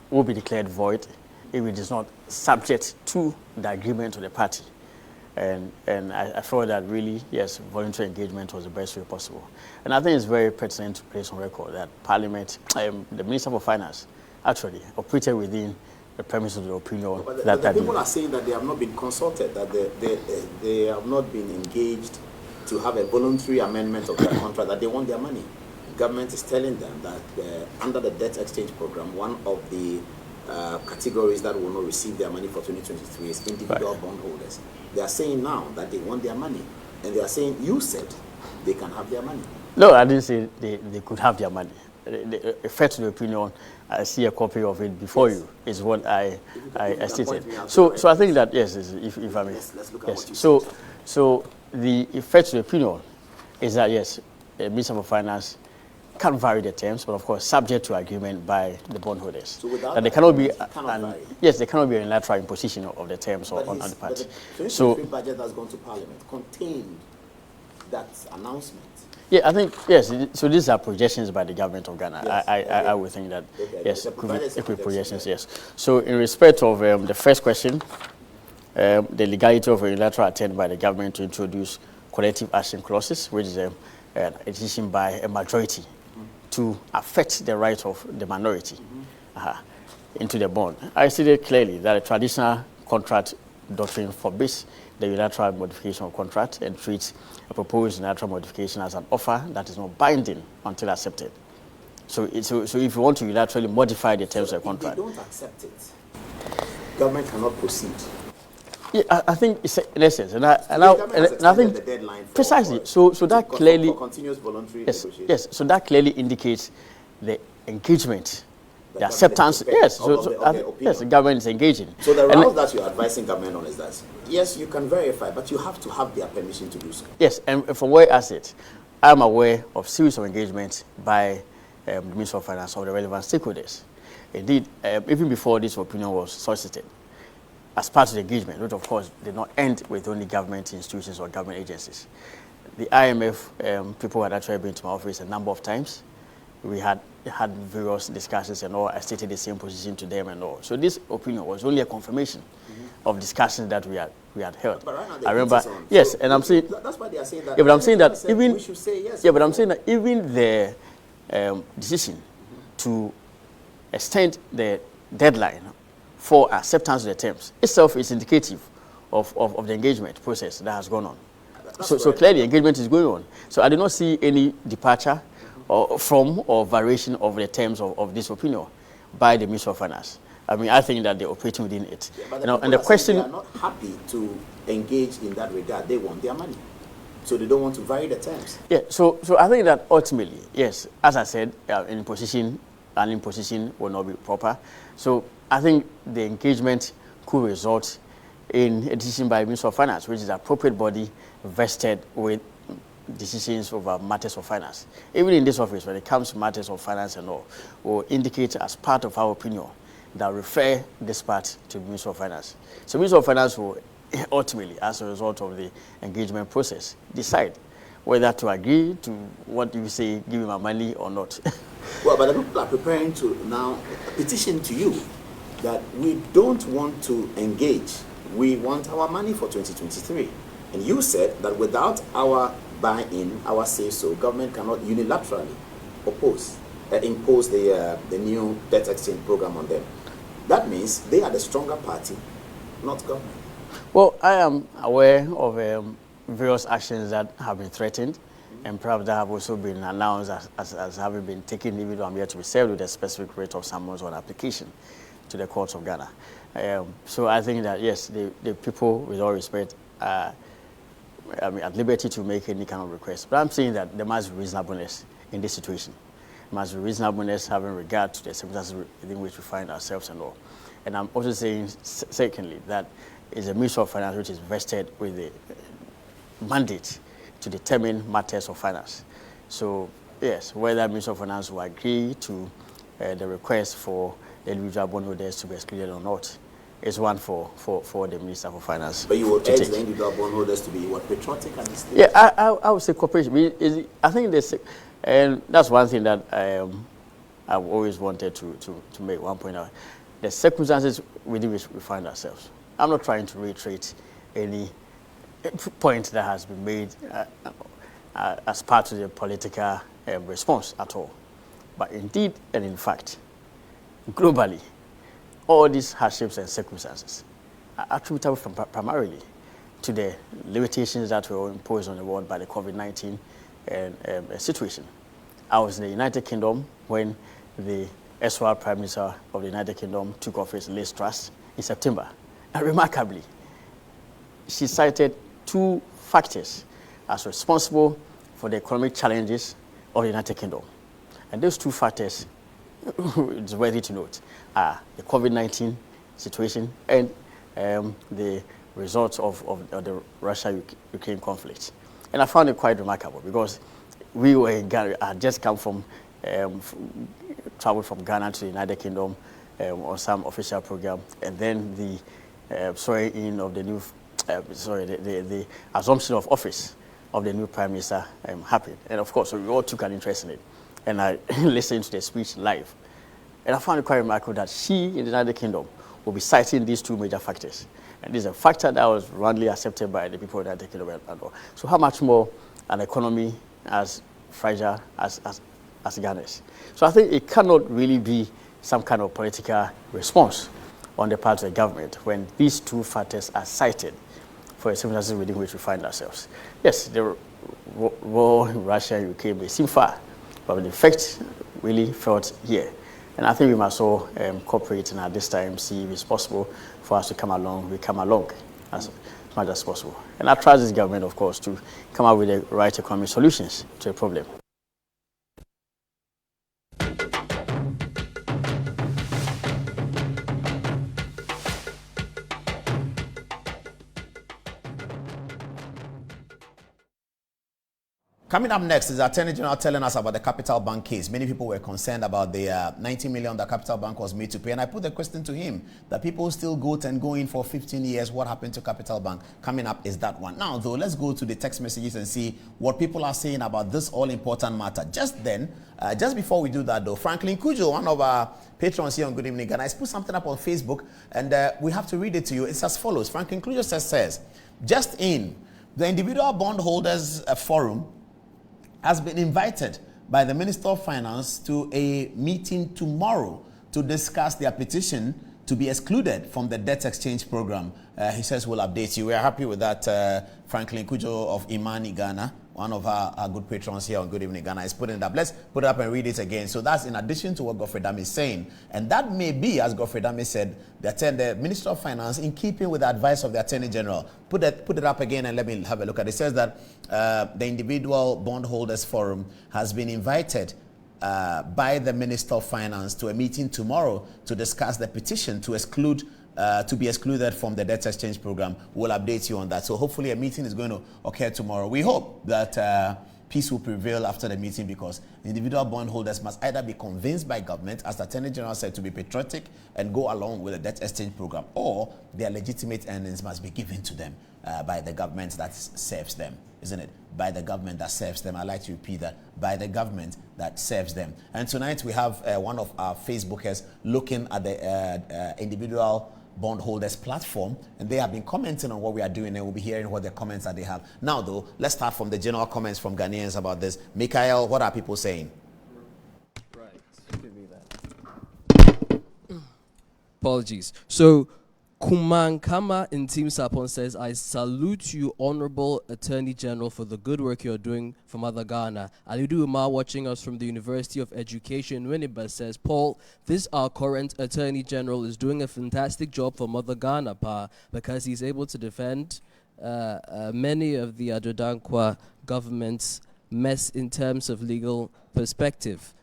will be declared void if it is not subject to the agreement of the party. And I felt that really, yes, voluntary engagement was the best way possible. And I think it's very pertinent to place on record that Parliament, the Minister for Finance, actually operated within the premise of the opinion but the people are saying that they have not been consulted, that they have not been engaged to have a voluntary amendment of their contract, that they want their money. The government is telling them that under the debt exchange program, one of the categories that will not receive their money for 2023 is individual bondholders. They are saying now that they want their money, and they are saying, you said they can have their money. No, I didn't say they could have their money. The effect to the opinion, I see a copy of it before you, is what I stated. So I think that, yes, if I may. Let's look at what you said. So the effect to the opinion is that, yes, the Minister of Finance can vary the terms, but of course subject to agreement by the bondholders. So that there cannot be, yes, there cannot be a unilateral imposition of the terms on the party. So the budget that's gone to Parliament contained that announcement. Yeah, I think, yes, so these are projections by the government of Ghana. Yes, I would think that, yes, it could be projections, yes. So in respect of the first question, the legality of a unilateral attempt by the government to introduce collective action clauses, which is a decision by a majority to affect the right of the minority into the bond. I stated clearly that a traditional contract doctrine forbids the unilateral modification of contract and treats a proposed unilateral modification as an offer that is not binding until accepted. So if you want to unilaterally modify the terms of the contract, if they don't accept it, government cannot proceed. Yeah, I think it's in essence, and I think the deadline for, precisely. So that clearly for continuous voluntary negotiation. Yes. So that clearly indicates the engagement, the acceptance. Yes. Yes, the government is engaging. So the route that you are advising government on is that yes, you can verify, but you have to have their permission to do so. Yes, and from where I sit, I'm aware of series of engagements by the Ministry of Finance or the relevant stakeholders. Indeed, even before this opinion was solicited, as part of the engagement, which of course did not end with only government institutions or government agencies. The IMF people had actually been to my office a number of times. We had various discussions and all. I stated the same position to them and all. So this opinion was only a confirmation of discussions that we had held. But right now I remember, yes, so and I'm saying that's why they are saying that. Yeah, but I'm saying that even we should say yes. Yeah, but I'm saying that even the decision to extend the deadline for acceptance of the terms itself is indicative of the engagement process that has gone on. So clearly engagement is going on. So I do not see any departure or variation of the terms of this opinion by the Ministry of Finance. I mean, I think that they're operating within it. Yeah, but and the question, they are not happy to engage in that regard. They want their money. So they don't want to vary the terms. Yeah, so I think that ultimately, yes, as I said, an imposition will not be proper. So I think the engagement could result in a decision by the Ministry of Finance, which is an appropriate body vested with decisions over matters of finance. Even in this office, when it comes to matters of finance and all, will indicate as part of our opinion that refer this part to the Ministry of Finance. So the Ministry of Finance will ultimately, as a result of the engagement process, decide whether to agree to what you say, give me my money or not. Well, but the people are preparing to now petition to you that we don't want to engage. We want our money for 2023. And you said that without our buy-in, our say-so, government cannot unilaterally impose the new debt exchange program on them. That means they are the stronger party, not government. Well, I am aware of various actions that have been threatened, and perhaps that have also been announced as having been taken, even though I'm yet to be served with a specific rate of summons on application to the courts of Ghana. So I think that, yes, the people, with all respect, are at liberty to make any kind of request. But I'm saying that there must be reasonableness in this situation. There must be reasonableness having regard to the circumstances within which we find ourselves and all. And I'm also saying, secondly, that it's a Ministry of Finance which is vested with the mandate to determine matters of finance. So, yes, whether Ministry of Finance will agree to the request for the individual bondholders to be excluded or not is one for the Minister for Finance. But you would urge the individual bondholders to be what, patriotic at this stage? Yeah, I would say cooperation. I think this, and that's one thing that I've always wanted to make one point out. The circumstances within which we find ourselves. I'm not trying to reiterate any point that has been made as part of the political response at all. But indeed and in fact, globally, all these hardships and circumstances are attributable primarily to the limitations that were imposed on the world by the COVID-19 situation. I was in the United Kingdom when the erstwhile Prime Minister of the United Kingdom took office, Liz Truss, in September. And remarkably, she cited two factors as responsible for the economic challenges of the United Kingdom. And those two factors, it's worthy to note, are the COVID-19 situation and the results of the Russia-Ukraine conflict. And I found it quite remarkable because we were in Ghana, I had just come from, traveled from Ghana to the United Kingdom on some official program, and then the swearing in of the new, the assumption of office of the new Prime Minister happened. And of course, we all took an interest in it. And I listened to the speech live. And I found it quite remarkable that she, in the United Kingdom, will be citing these two major factors. And this is a factor that was roundly accepted by the people of the United Kingdom and all. So how much more an economy as fragile as Ghana's? So I think it cannot really be some kind of political response on the part of the government when these two factors are cited for the circumstances within which we find ourselves. Yes, the war in Russia and Ukraine may seem far, but the effect really felt here. And I think we must all cooperate and at this time see if it's possible for us to come along. We come along as much as possible. And I trust this government, of course, to come up with the right economic solutions to the problem. Coming up next is the Attorney General telling us about the Capital Bank case. Many people were concerned about the 90 million that Capital Bank was made to pay. And I put the question to him that people still go in for 15 years. What happened to Capital Bank? Coming up is that one. Now, though, let's go to the text messages and see what people are saying about this all-important matter. Just then, just before we do that, though, Franklin Kujo, one of our patrons here on Good Evening Ghana, has put something up on Facebook, and we have to read it to you. It's as follows. Franklin Kujo says, just in, the Individual Bondholders Forum has been invited by the Minister of Finance to a meeting tomorrow to discuss their petition to be excluded from the debt exchange program. He says we'll update you. We are happy with that. Franklin Kujo of Imani, Ghana, one of our good patrons here on Good Evening Ghana, is putting it up. Let's put it up and read it again. So that's in addition to what Godfred is saying. And that may be, as Godfred said, the Minister of Finance, in keeping with the advice of the Attorney General. Put it up again and let me have a look at it. It says that the Individual Bondholders Forum has been invited by the Minister of Finance to a meeting tomorrow to discuss the petition to exclude to be excluded from the debt exchange program. We'll update you on that. So hopefully a meeting is going to occur tomorrow. We hope that peace will prevail after the meeting, because individual bondholders must either be convinced by government, as the Attorney General said, to be patriotic and go along with the debt exchange program, or their legitimate earnings must be given to them by the government that serves them, isn't it? By the government that serves them. I like to repeat that. By the government that serves them. And tonight we have one of our Facebookers looking at the individual bondholders platform, and they have been commenting on what we are doing, and we'll be hearing what the comments that they have. Now, though, let's start from the general comments from Ghanaians about this. Mikhail, what are people saying? Right. Give me that. Apologies. So, Kumankama in Team Sapon says, I salute you, Honorable Attorney General, for the good work you're doing for Mother Ghana. Alidu Umar, watching us from the University of Education, Winnipeg, says, Paul, this our current Attorney General is doing a fantastic job for Mother Ghana, because he's able to defend many of the Adodankwa government's mess in terms of legal perspective.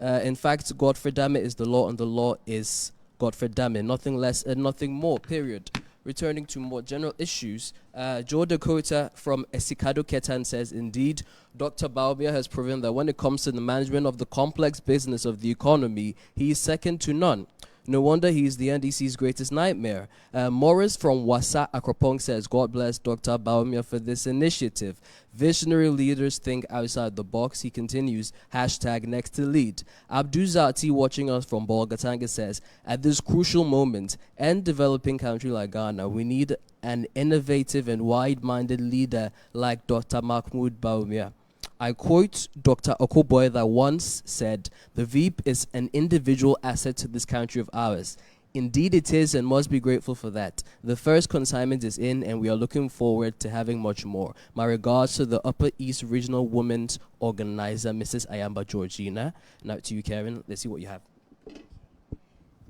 In fact, Godfred is the law, and the law is Godfred, nothing less and nothing more, period. Returning to more general issues, Joe Dakota from Esikado Ketan says, indeed, Dr. Baumia has proven that when it comes to the management of the complex business of the economy, he is second to none. No wonder he is the NDC's greatest nightmare. Morris from Wasa Akropong says, God bless Dr. Baumia for this initiative. Visionary leaders think outside the box. He continues, hashtag next to lead. Abduzati, watching us from Bolgatanga, says, at this crucial moment, and developing country like Ghana, we need an innovative and wide-minded leader like Dr. Mahmoud Baumia. I quote Dr. Okoboy that once said, the VEEP is an individual asset to this country of ours. Indeed it is, and must be grateful for that. The first consignment is in, and we are looking forward to having much more. My regards to the Upper East Regional Women's Organizer, Mrs. Ayamba Georgina. Now to you, Karen. Let's see what you have.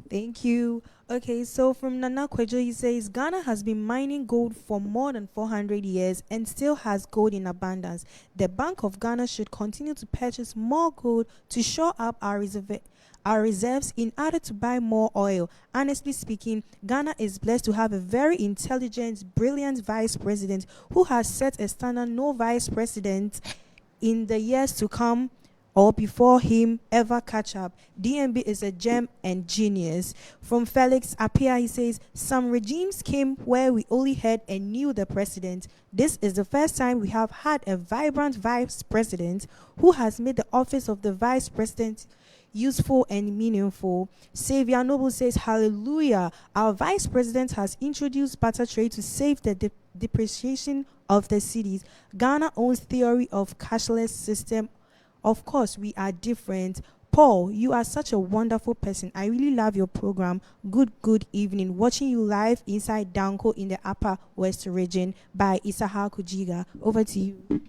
Thank you. Okay, so from Nana Kwejo, he says, Ghana has been mining gold for more than 400 years and still has gold in abundance. The Bank of Ghana should continue to purchase more gold to shore up our reserves in order to buy more oil. Honestly speaking, Ghana is blessed to have a very intelligent, brilliant vice president who has set a standard no vice president in the years to come or before him ever catch up. DMB is a gem and genius. From Felix Apia, he says, some regimes came where we only heard and knew the president. This is the first time we have had a vibrant vice president who has made the office of the vice president useful and meaningful. Xavier Noble says, hallelujah, our vice president has introduced barter trade to save the depreciation of the cities. Ghana owns theory of cashless system. Of course, we are different. Paul, you are such a wonderful person. I really love your program. Good evening. Watching you live inside Danko in the Upper West region by Isahar Kujiga. Over to you.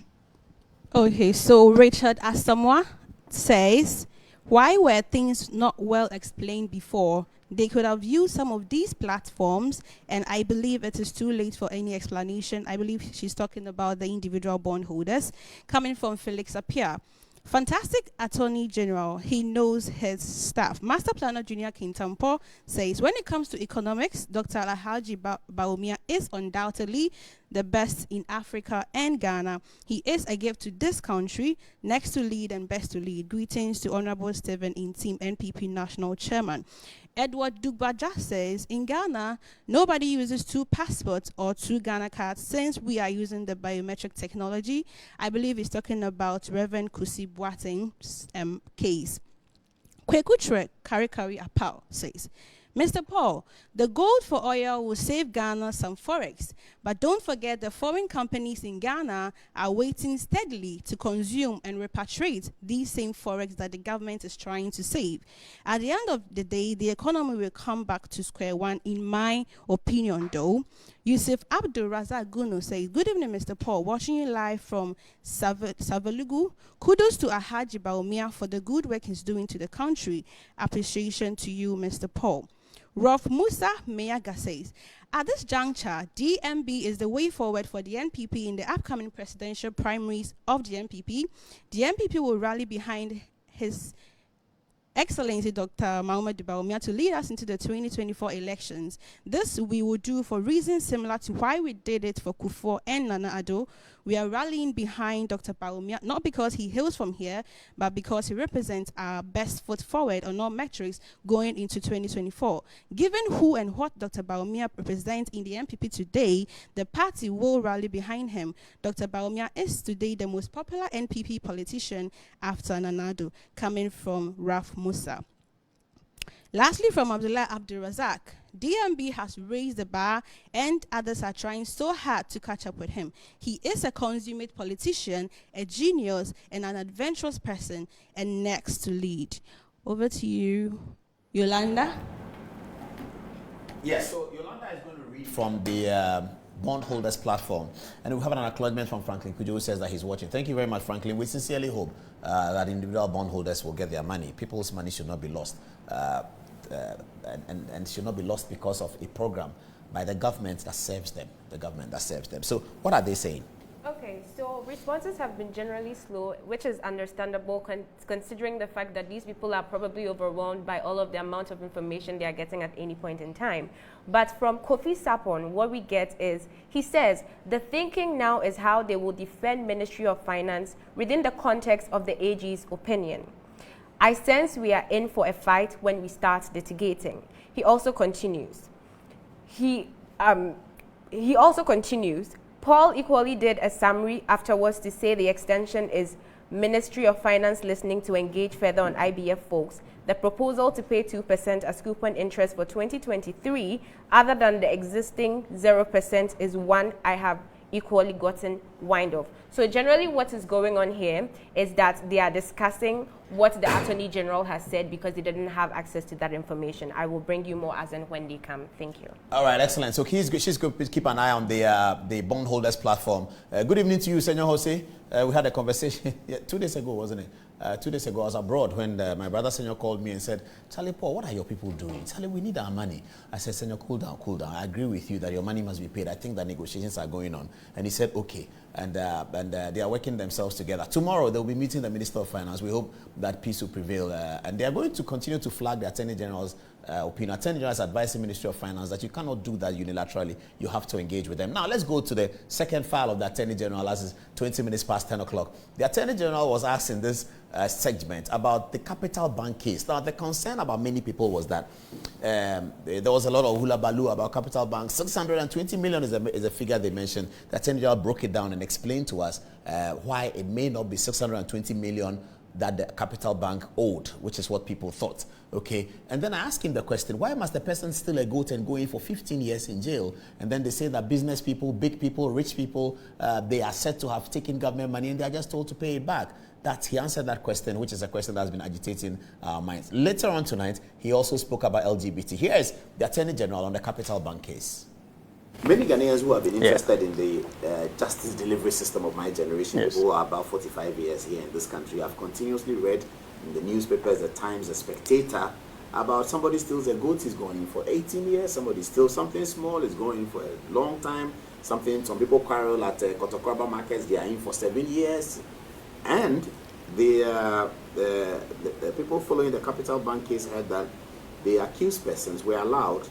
Okay, so Richard Asamoah says, why were things not well explained before? They could have used some of these platforms, and I believe it is too late for any explanation. I believe she's talking about the individual bondholders. Coming from Felix Appiah. Fantastic Attorney General, he knows his staff. Master Planner Junior Kintampo says, when it comes to economics, Dr. Alhaji Bawumia is undoubtedly the best in Africa and Ghana. He is a gift to this country, next to lead and best to lead. Greetings to Honorable Stephen in Team NPP National Chairman. Edward Dugbaja says, in Ghana, nobody uses 2 passports or 2 Ghana cards since we are using the biometric technology. I believe he's talking about Reverend Kusi Boateng's case. Kwekutre Karikari Apau says, Mr. Paul, the gold for oil will save Ghana some forex, but don't forget the foreign companies in Ghana are waiting steadily to consume and repatriate these same forex that the government is trying to save. At the end of the day, the economy will come back to square one, in my opinion, though. Yusuf Abdul Razak Gunu says, good evening, Mr. Paul. Watching you live from Savalugu. Kudos to Alhaji Bawumia for the good work he's doing to the country. Appreciation to you, Mr. Paul. Rolf Musa Meyaga says, at this juncture, DMB is the way forward for the NPP in the upcoming presidential primaries of the NPP. The NPP will rally behind His Excellency Dr. Mohamed Bawumia to lead us into the 2024 elections. This we will do for reasons similar to why we did it for Kufuor and Nana Addo. We are rallying behind Dr. Bawumia, not because he hails from here, but because he represents our best foot forward on all metrics going into 2024. Given who and what Dr. Bawumia represents in the NPP today, the party will rally behind him. Dr. Bawumia is today the most popular NPP politician after Nana Addo, coming from Raf Musa. Lastly, from Abdullah Abdul Razak, DMB has raised the bar and others are trying so hard to catch up with him. He is a consummate politician, a genius, and an adventurous person, and next to lead. Over to you, Yolanda. Yes, so Yolanda is going to read from the bondholders platform. And we have an acknowledgement from Franklin Kujo, who says that he's watching. Thank you very much, Franklin. We sincerely hope that individual bondholders will get their money. People's money should not be lost. And should not be lost because of a program by the government that serves them. The government that serves them. So what are they saying? Okay, so responses have been generally slow, which is understandable considering the fact that these people are probably overwhelmed by all of the amount of information they are getting at any point in time. But from Kofi Sapon, what we get is, he says, the thinking now is how they will defend Ministry of Finance within the context of the AG's opinion. I sense we are in for a fight when we start litigating. He also continues. Paul equally did a summary afterwards to say the extension is Ministry of Finance listening to engage further on IBF folks. The proposal to pay 2% as coupon interest for 2023, other than the existing 0%, is one I have equally gotten wind of. So generally what is going on here is that they are discussing what the Attorney General has said because they didn't have access to that information. I will bring you more as and when they come. Thank you. All right, excellent. So she's going to keep an eye on the bondholders platform. Good evening to you, Senor Jose. We had a conversation 2 days ago, wasn't it? 2 days ago, I was abroad when my brother Senor called me and said, Charlie Paul, what are your people doing? Charlie, we need our money. I said, Senor, cool down, cool down. I agree with you that your money must be paid. I think that negotiations are going on. And he said, okay. And they are working themselves together. Tomorrow, they'll be meeting the Minister of Finance. We hope that peace will prevail. And they are going to continue to flag the Attorney General's opinion. Attorney General is advising Ministry of Finance that you cannot do that unilaterally. You have to engage with them. Now, let's go to the second file of the Attorney General as it's 20 minutes past 10 o'clock. The Attorney General was asked in this segment about the Capital Bank case. Now, the concern about many people was that there was a lot of hula baloo about Capital Bank. 620 million is a figure they mentioned. The Attorney General broke it down and explained to us why it may not be 620 million that the Capital Bank owed, which is what people thought. Okay, and then I asked him the question, why must the person steal a goat and go in for 15 years in jail? And then they say that business people, big people, rich people, they are said to have taken government money and they are just told to pay it back. that he answered that question, which is a question that has been agitating our minds. Later on tonight, he also spoke about LGBT. Here is the Attorney General on the Capital Bank case. Many Ghanaians who have been interested in the justice delivery system of my generation, people who are about 45 years here in this country, have continuously read in the newspapers, the Times, the Spectator, about somebody steals a goat, he's going in for 18 years, somebody steals something small, is going in for a long time, some people quarrel at Kotokoraba markets, they are in for 7 years. And the people following the Capital Bank case heard that the accused persons were allowed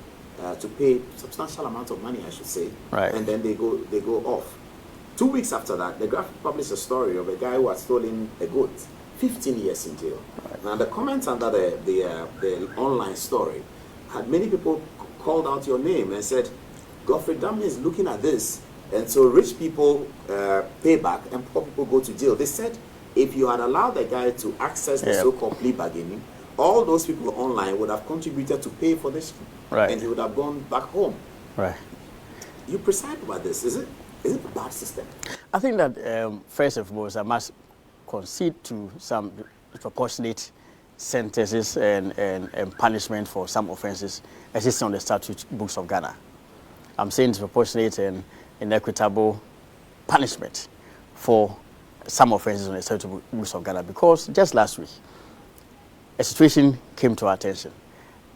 to pay substantial amount of money, I should say, and then they go off. 2 weeks after that, the Graphic published a story of a guy who had stolen a goat, 15 years in jail. Now, the comments under the online story had many people called out your name and said, Godfred is looking at this, and so rich people pay back and poor people go to jail. They said if you had allowed the guy to access the so-called plea bargaining, all those people online would have contributed to pay for this, and he would have gone back home. You preside over this. Is it a bad system? I think that first and foremost, I must concede to some proportionate sentences and punishment for some offences existing on the statute books of Ghana. I'm saying it's proportionate and inequitable punishment for some offences on the statute books of Ghana, because just last week, a situation came to our attention.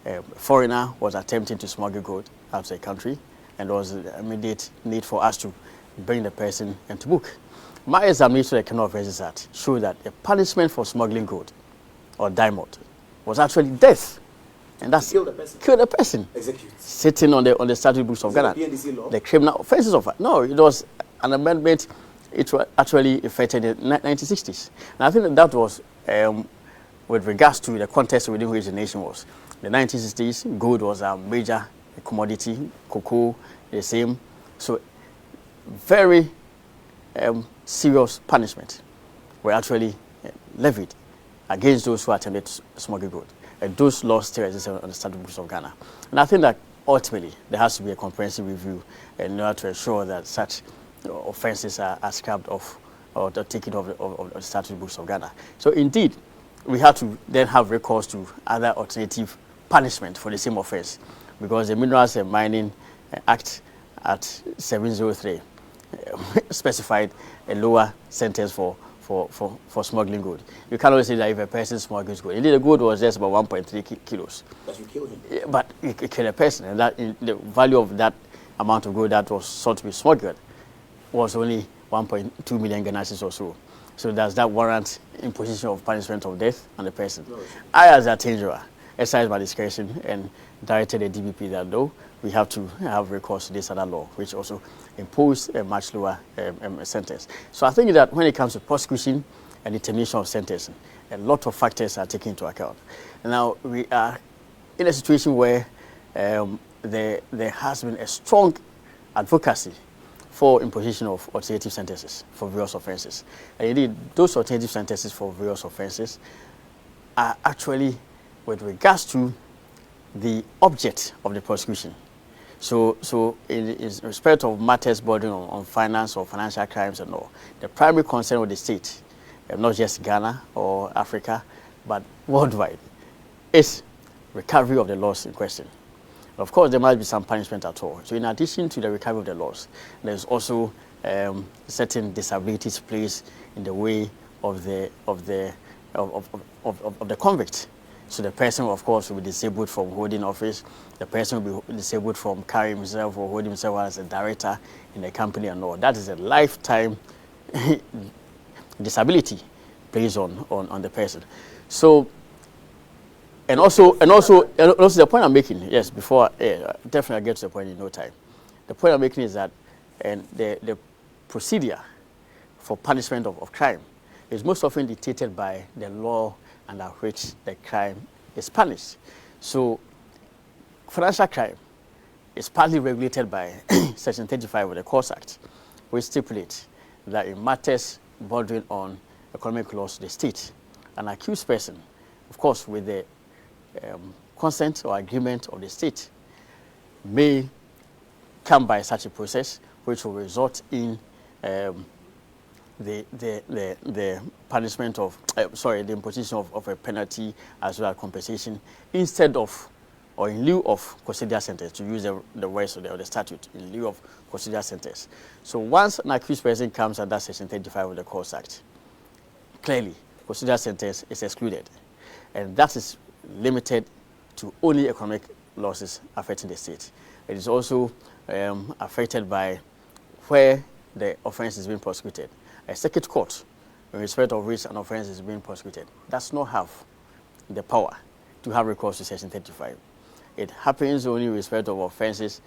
A foreigner was attempting to smuggle gold out of the country, and there was an immediate need for us to bring the person into book. My examination of the Criminal Offences Act showed that the punishment for smuggling gold or diamond was actually death. And that's kill the person. Kill the person. Execute. Sitting on the statute books of Ghana. The criminal offences of no, it was an amendment. It was actually effected in the 1960s. And I think that was with regards to the context within which the nation was. In the 1960s, gold was a major commodity, cocoa, the same. So very serious punishment were actually levied against those who attempted to smuggle gold. And those laws still exist on the statute books of Ghana. And I think that ultimately there has to be a comprehensive review in order to ensure that such offences are scrapped off or taken off of the statute books of Ghana. So indeed, we have to then have recourse to other alternative punishment for the same offence, because the Minerals and Mining Act at 703 specified a lower sentence for smuggling gold. You cannot say that if a person smuggles gold. Indeed, the gold was just about 1.3 kilos. But you kill him. But you kill a person, and that the value of that amount of gold that was sought to be smuggled was only 1.2 million Ghana cedis or so. So does that warrant imposition of punishment of death on the person? No. I, as a Otchere, exercised my discretion and directed the DPP that though we have to have recourse to this other law, which also imposed a much lower sentence. So I think that when it comes to prosecution and determination of sentencing, a lot of factors are taken into account. Now, we are in a situation where there has been a strong advocacy for imposition of alternative sentences for various offences. And indeed, those alternative sentences for various offences are actually with regards to the object of the prosecution. So in respect of matters bordering on finance or financial crimes and all, the primary concern of the state, not just Ghana or Africa, but worldwide, is recovery of the loss in question. Of course, there might be some punishment at all. So in addition to the recovery of the loss, there's also certain disabilities placed in the way of the convict. So the person, of course, will be disabled from holding office. The person will be disabled from carrying himself or holding himself as a director in the company and all. That is a lifetime disability placed on the person. So. And also the point I'm making, yes, before definitely I get to the point in no time. The point I'm making is that the procedure for punishment of crime is most often dictated by the law under which the crime is punished. So financial crime is partly regulated by Section 35 of the Courts Act, which stipulates that in matters bordering on economic loss to the state, an accused person, of course, with the consent or agreement of the state, may come by such a process which will result in the punishment of, the imposition of a penalty as well as compensation instead of, or in lieu of custodial sentence, to use the words of the statute, in lieu of custodial sentence. So once an accused person comes under Section 35 of the Courts Act, clearly custodial sentence is excluded, and that is limited to only economic losses affecting the state. It is also affected by where the offense is being prosecuted. A circuit court, in respect of which an offense is being prosecuted, does not have the power to have recourse to Section 35. It happens only in respect of offenses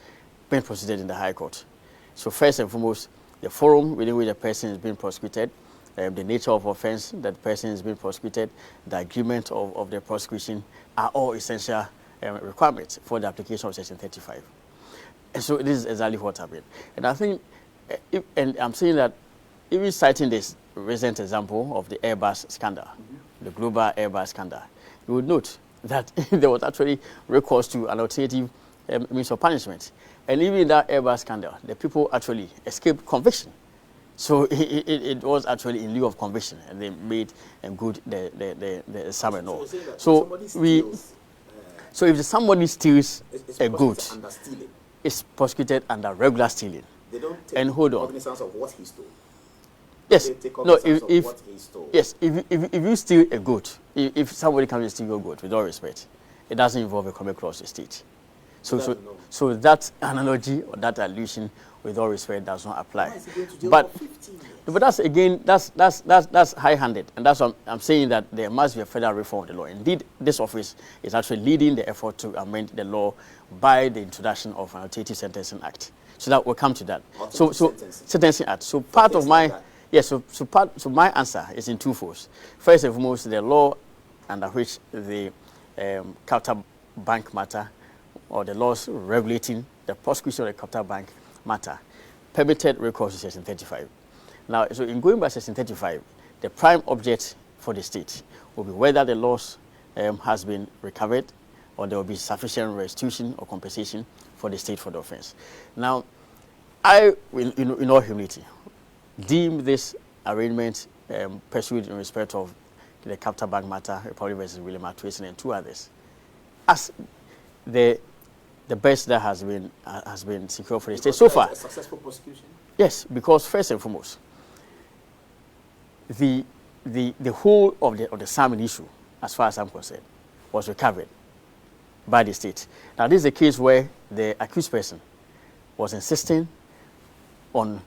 being prosecuted in the High Court. So first and foremost, the forum within which the person is being prosecuted, the nature of offense that the person is being prosecuted, the agreement of the prosecution are all essential requirements for the application of Section 35. And so this is exactly what happened. And I think, and I'm saying that even citing this recent example of the Airbus scandal, the global Airbus scandal, you would note that there was actually recourse to an alternative means of punishment. And even in that Airbus scandal, the people actually escaped conviction. So it was actually in lieu of conviction, and they made good the sum and all. So if somebody steals a good, it's prosecuted under regular stealing. They don't take and hold on. cognizance of what he stole. Yes. No. Yes. If you steal a goat, if somebody comes and steal your goat, with all respect, it doesn't involve a economic loss to the state. So that analogy or that allusion, with all respect, does not apply. But that's high-handed, and that's what I'm saying, that there must be a federal reform of the law. Indeed, this office is actually leading the effort to amend the law by the introduction of an Alternative Sentencing Act. So that will come to that. So Sentencing Act. So part of my so my answer is in two folds. First and foremost, the law under which the capital bank matter, or the laws regulating the prosecution of the capital bank matter, permitted recourse to Section 35. Now, so in going by Section 35, the prime object for the state will be whether the loss has been recovered, or there will be sufficient restitution or compensation for the state for the offense. Now, I will, in all humility, deem this arrangement pursued in respect of the capital bank matter, Republic versus William Atwason, and two others, as the best that has been secured for the state so far. A successful prosecution? Yes, because first and foremost, the whole of the salmon issue, as far as I'm concerned, was recovered by the state. Now, this is a case where the accused person was insisting on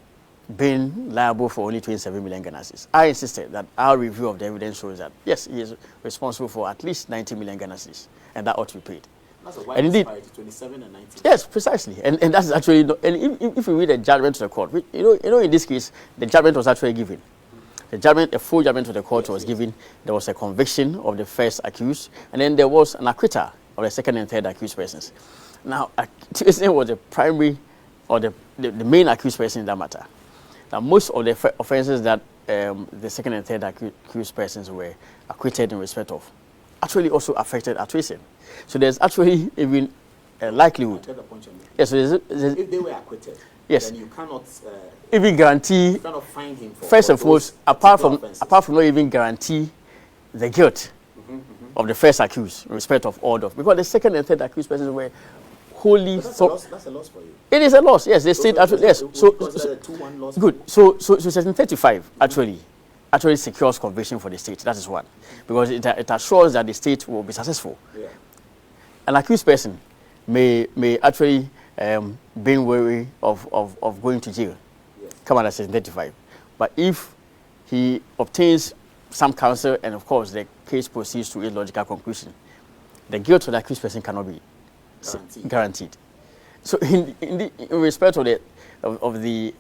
being liable for only 27 million Ghana cedis. I insisted that our review of the evidence shows that, yes, he is responsible for at least 90 million Ghana cedis, and that ought to be paid. That's a wide disparity, 27 and 19. Yes, precisely. And that's actually, and if you read the judgment to the court, in this case, the judgment was actually given. The full judgment to the court was given. There was a conviction of the first accused, and then there was an acquittal of the second and third accused persons. Now, Atwason was the primary, or the main accused person in that matter. Now, most of the offenses that the second and third accused persons were acquitted in respect of actually also affected Atwason. So there's actually even a likelihood. Yes, so if they were acquitted, yes, then you cannot even guarantee. You cannot find him for first and foremost, apart from not even guarantee the guilt of the first accused in respect of all of, because the second and third accused persons were wholly. That's a loss for you. It is a loss. Yes, the state actually. Yes, so good. So Section 35 actually secures conviction for the state. That is one, because it assures that the state will be successful. Yeah. An accused person may actually be wary of going to jail, come under Section 35. But if he obtains some counsel, and of course the case proceeds to a logical conclusion, the guilt of the accused person cannot be guaranteed. So in respect of the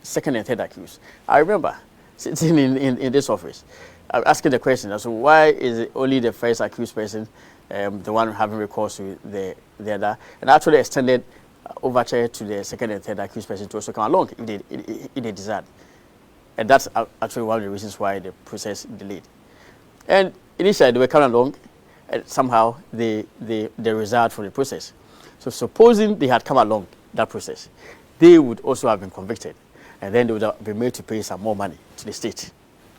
second and third accused, I remember sitting in this office, asking the question as to why is it only the first accused person, the one having recourse to the other, and actually extended Otchere to the second and third accused person to also come along if they desired. And that's actually one of the reasons why the process delayed. And initially they were coming along, and somehow they resigned from the process. So supposing they had come along that process, they would also have been convicted. and then they would have been made to pay some more money to the state.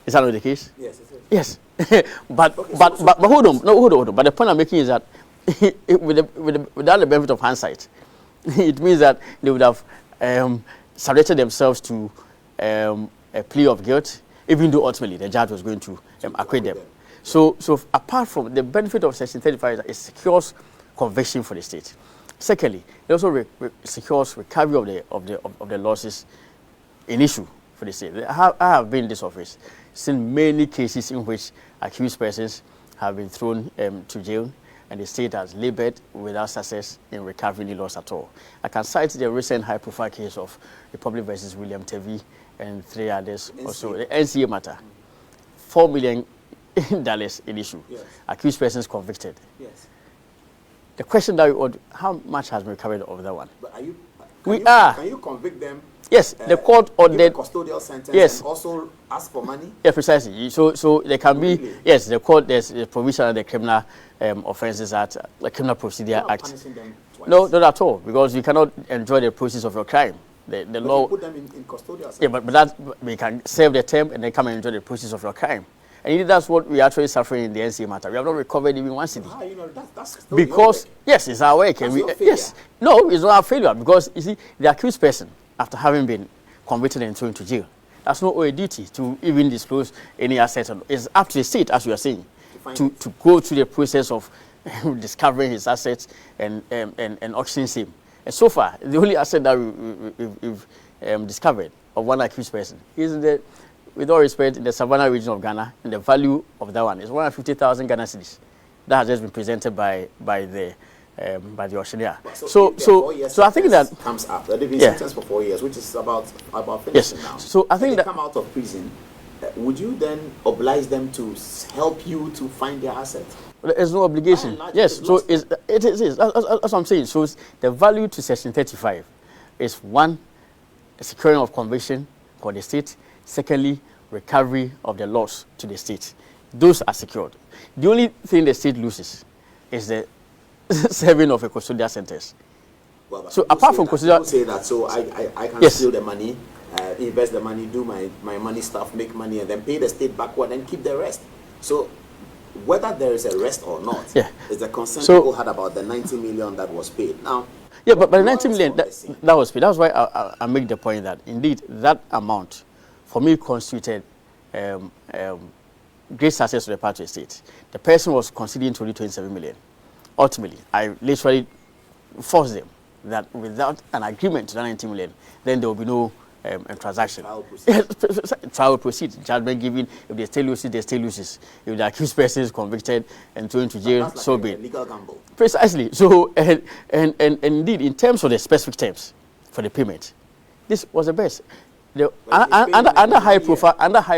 Is that not the case? Yes, it is. Yes. but hold on. No, hold on. But the point I'm making is that without the benefit of hindsight, it means that they would have subjected themselves to a plea of guilt, even though ultimately the judge was going to acquit them. So apart from the benefit of Section 35, it secures conviction for the state. Secondly, it also secures recovery of the losses in issue for the state. I have been in this office, seen many cases in which accused persons have been thrown to jail, and the state has labored without success in recovering the loss at all. I can cite the recent high-profile case of Republic versus William Tevye and 3 others also. The NCA matter, $4 million in issue. Yes. Accused persons convicted. Yes. The question that we ought, how much has been recovered of that one? But Can you convict them? Yes, the court ordered custodial sentence. Yes. And also ask for money. Yeah, precisely. So there can be yes. The court there's a provision of the Criminal Offences Act, the Criminal Procedure Act. Punishing them twice. No, not at all, because you cannot enjoy the proceeds of your crime. The law. You put them in custodial sentence. Yeah, but that we can serve the term and then come and enjoy the proceeds of your crime. And indeed, that's what we are actually suffering in the NCA matter. We have not recovered even one cedi. You know, that's still because yes, it's our work. That's and yes, no, it's not our failure, because you see, the accused person, after having been convicted and thrown into jail, there's no a duty to even disclose any assets. It's up to the state, as you are saying, to go through the process of discovering his assets and auctioning him. And so far, the only asset that we've discovered of one accused person is the, with all respect, in the Savannah region of Ghana, and the value of that one is 150,000 Ghana cedis. That has just been presented by the Otchere. So I think that comes up. They've been sentenced for 4 years, which is about finishing now. So I think that come out of prison, would you then oblige them to help you to find their assets? There's no obligation. Yes, so it is. That's what I'm saying. So the value to Section 35 is one, securing of conviction for the state. Secondly, recovery of the loss to the state. Those are secured. The only thing the state loses is the serving of a custodial sentence. Well, so apart from custodial, say that, so I can steal the money, invest the money, do my money stuff, make money, and then pay the state backward and keep the rest. So whether there is a rest or not is the concern people had about the 90 million that was paid. Now, yeah, but the 90 million that was paid. That's why I make the point that indeed that amount, for me, constituted great success to the part of the state. The person was conceding only 27 million. Ultimately, I literally forced them that without an agreement to that 90 million, then there will be no transaction. Trial proceed. Judgment given. If they still loses, they still loses. If the accused person is convicted and thrown into jail, like so be it. Legal gamble. Precisely. So, and indeed, in terms of the specific terms for the payment, this was the best. Under high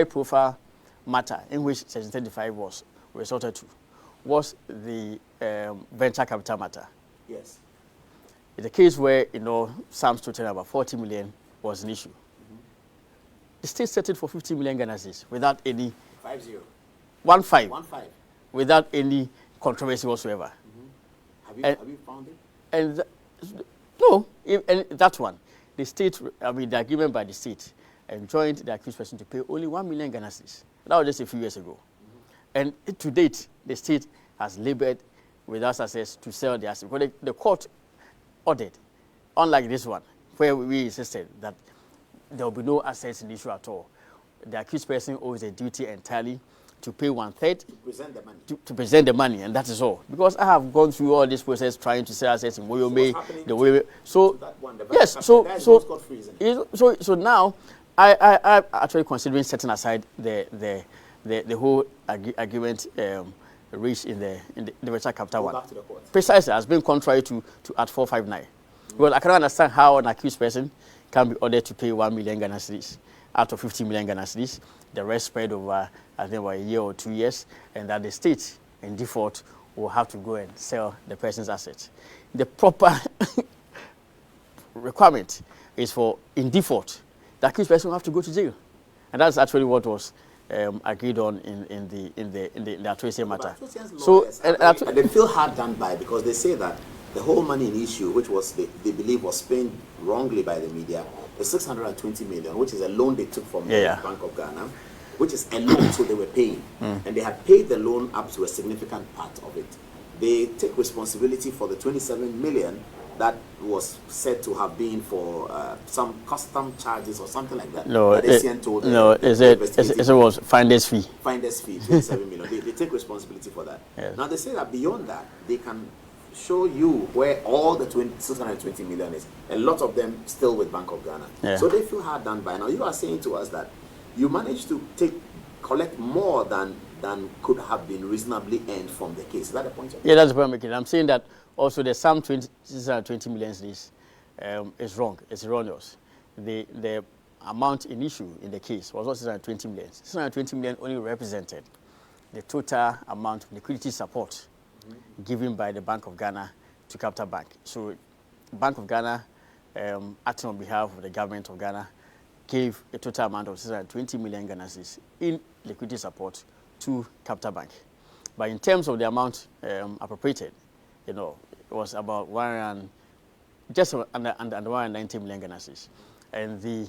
profile matter in which Section 35 was resorted to was the venture capital matter. Yes. It's a case where, sums totaling about 40 million was an issue. The state settled for 50 million Ghana cedis without any 15 without any controversy whatsoever. Have you found it? And no, and that one, the state, the agreement by the state enjoined the accused person to pay only 1 million Ghana cedis. That was just a few years ago. And to date, the state has labored without success to sell the assets. But the court ordered, unlike this one, where we insisted that there will be no assets in issue at all. The accused person owes a duty entirely to pay 1/3 to present the money, and that is all. Because I have gone through all this process trying to sell assets in Woyome, so now I actually considering setting aside the whole agreement reached in the venture capital one. Precisely, has been contrary to Act 459. Well, I cannot understand how an accused person can be ordered to pay 1 million Ghana cedis out of 50 million Ghana cedis, the rest spread over, I think, about a year or 2 years, and that the state, in default, will have to go and sell the person's assets. The proper requirement is for, in default, the accused person will have to go to jail, and that's actually what was agreed on in the Otchere matter. So and they feel hard done by, because they say that the whole money in issue, which was they believe was spent wrongly by the media, is 620 million, which is a loan they took from the Bank of Ghana, which is a loan, so they were paying. And they had paid the loan up to a significant part of it. They take responsibility for the 27 million that was said to have been for some custom charges or something like that. No, it was finder's fee. Finder's fee, 27 million. They take responsibility for that. Yes. Now they say that beyond that, they can show you where all the 620 million is. A lot of them still with Bank of Ghana. Yeah. So they feel hard done by. Now you are saying to us that you managed to collect more than could have been reasonably earned from the case. Is that the point? Yeah, that's the point I'm making. I'm saying that also the sum 620 million is wrong. It's erroneous. The amount in issue in the case was not 620 million. 620 million only represented the total amount of liquidity support given by the Bank of Ghana to Capital Bank. So Bank of Ghana, acting on behalf of the government of Ghana, gave a total amount of 620 million Ghana cedis in liquidity support to Capital Bank. But in terms of the amount appropriated, it was about just under 190 million Ghana cedis. And the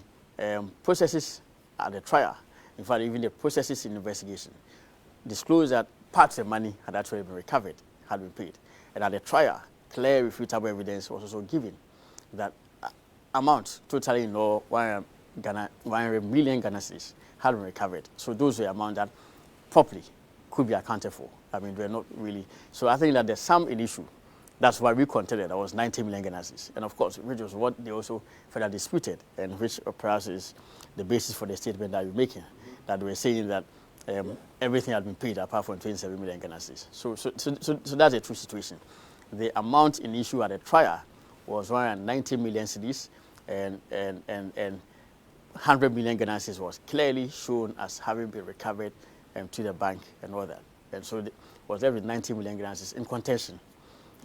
processes at the trial, in fact, even the processes in investigation, disclosed that parts of the money had actually been recovered, had been paid. And at the trial, clear refutable evidence was also given that amount totaling 100 million Ghana cedis had been recovered. So those were amounts that properly could be accounted for. I mean, they're not really. So I think that there's some in issue. That's why we contended that was 90 million Ghana cedis. And of course, which was what they also further disputed, and which perhaps is the basis for the statement that you're making, that we're saying that everything had been paid apart from 27 million Ghana cedis. So that's a true situation. The amount in issue at the trial was 190 million cedis, and 100 million Ghana cedis was clearly shown as having been recovered to the bank and all that. And so was every 90 million Ghana cedis in contention,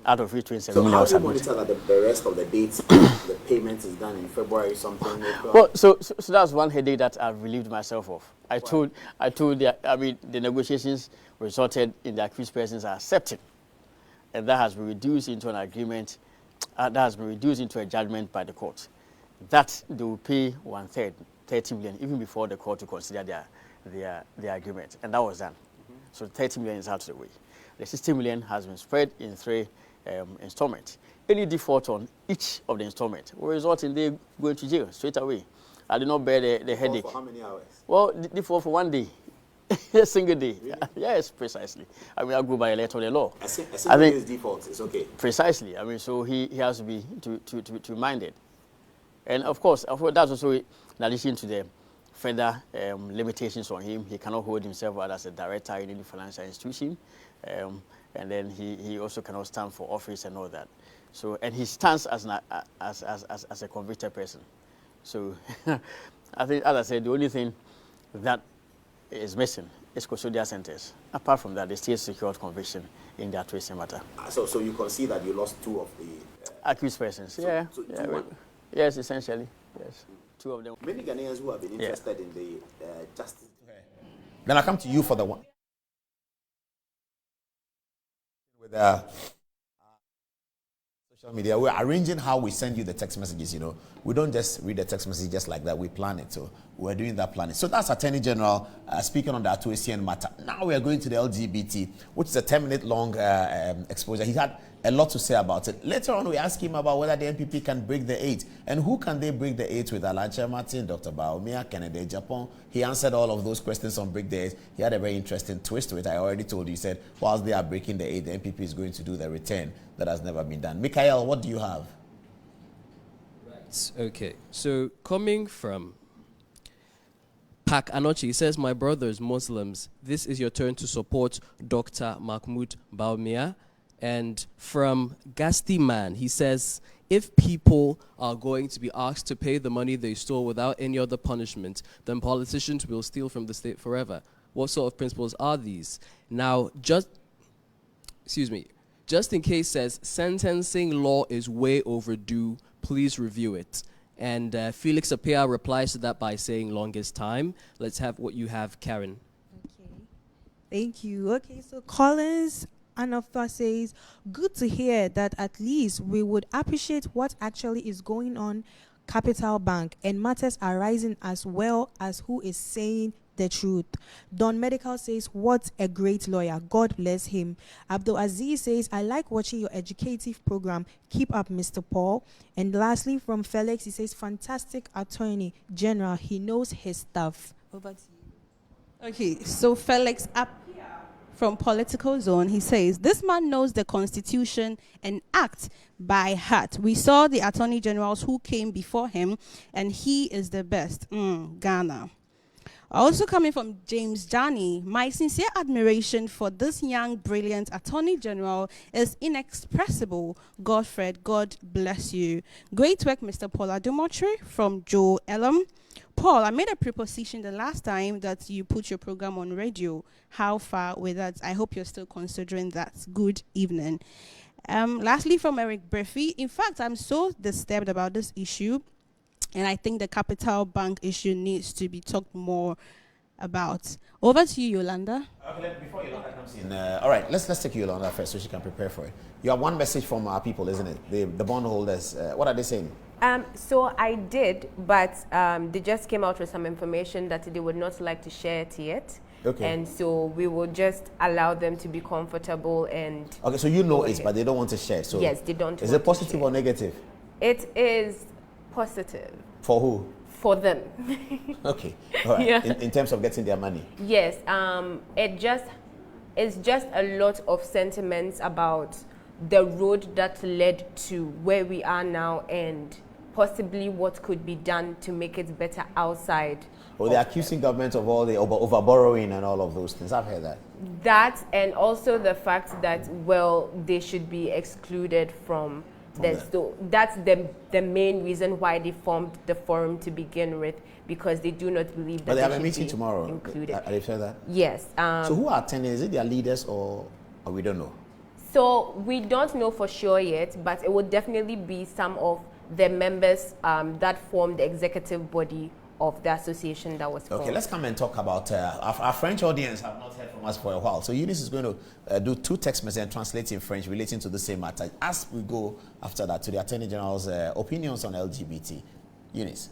out of which 27 million was submitted. So how do you monitor that the rest of the dates, the payment is done in February something? Well, so that's one headache that I've relieved myself of. I told the negotiations resulted in the accused persons accepting, and that has been reduced into an agreement, that has been reduced into a judgment by the court, that they will pay 1/3, 30 million, even before the court to consider their agreement, and that was done. So 30 million is out of the way. The 60 million has been spread in 3 installments. Any default on each of the installments will result in them going to jail straight away. I did not bear the headache. For how many hours? Well, default for 1 day, a single day. Really? Yes, precisely. I mean, I'll go by a letter of the law. A single day's default is okay. Precisely. I mean, so he has to be to mind it. And of course, that's also in addition to the further limitations on him. He cannot hold himself out as a director in any financial institution. And then he also cannot stand for office and all that. So, and he stands as a convicted person. So I think, as I said, the only thing that is missing is custodial sentence. Apart from that, the state secured conviction in that tracing matter. So you concede that you lost 2 of the accused persons. So Yes, essentially. Yes, 2 of them. Many Ghanaians who have been interested in the justice. Then I come to you for the one with social media. We're arranging how we send you the text messages. We don't just read the text message just like that. We plan it. So we're doing that planning. So that's Attorney General speaking on the Atuasian matter. Now we are going to the LGBT, which is a 10-minute long exposure. He had a lot to say about it. Later on, we ask him about whether the NPP can break the 8 and who can they break the 8 with. Otchere Martin, Dr. Baumia, Kennedy Japan. He answered all of those questions on break the 8. He had a very interesting twist to it. I already told you. He said, whilst they are breaking the 8, the NPP is going to do the return that has never been done. Mikael, what do you have? Right. Okay. So coming from Pak Anochi, he says, my brothers, Muslims, this is your turn to support Dr. Mahmoud Baumia. And from Gasti Man, he says, if people are going to be asked to pay the money they stole without any other punishment, then politicians will steal from the state forever. What sort of principles are these? Now, Just in Case says, sentencing law is way overdue. Please review it. And Felix Apea replies to that by saying longest time. Let's have what you have, Karen. Okay. Thank you. Okay, so Collins Anafa says, good to hear that at least we would appreciate what actually is going on Capital Bank and matters arising, as well as who is saying the truth. Don Medical says, what a great lawyer. God bless him. Abdul Aziz says, I like watching your educative program. Keep up, Mr. Paul. And lastly, from Felix, he says, fantastic attorney general. He knows his stuff. Over to you. Okay, so Felix up from Political Zone, he says, this man knows the Constitution and acts by heart. We saw the attorney generals who came before him, and he is the best. Ghana. Also coming from James Jani, my sincere admiration for this young, brilliant Attorney General is inexpressible. Godfred, God bless you. Great work, Mr. Paul Adom Otchere from Joe Elam. Paul, I made a proposition the last time that you put your program on radio. How far with that? I hope you're still considering that. Good evening. Lastly, from Eric Brefi, in fact, I'm so disturbed about this issue, and I think the Capital Bank issue needs to be talked more about. Over to you, Yolanda. Okay, before Yolanda comes in, all right, let's take Yolanda first so she can prepare for it. You have one message from our people, isn't it? The bondholders. What are they saying? So I did, but they just came out with some information that they would not like to share it yet. Okay. And so we will just allow them to be comfortable and... Okay, so you know it, but they don't want to share. So yes, they don't. Is it positive or negative? It is positive. For who? For them. Okay. All right. Yeah. In terms of getting their money? Yes. It's just a lot of sentiments about the road that led to where we are now and possibly what could be done to make it better outside. Well, they're accusing government of all the over borrowing and all of those things. I've heard that. That, and also the fact that, well, they should be excluded from this. So that's the main reason why they formed the forum to begin with, because they do not believe that. But they have a should meeting be tomorrow. Included. Are they sure that? Yes. So who are attending? Is it their leaders or we don't know? So we don't know for sure yet, but it will definitely be some of the members that form the executive body of the association that was formed. Okay, let's come and talk about our French audience have not heard from us for a while. So Eunice is going to do 2 text messages and translate in French relating to the same matter. As we go after that to the Attorney General's opinions on LGBT. Eunice.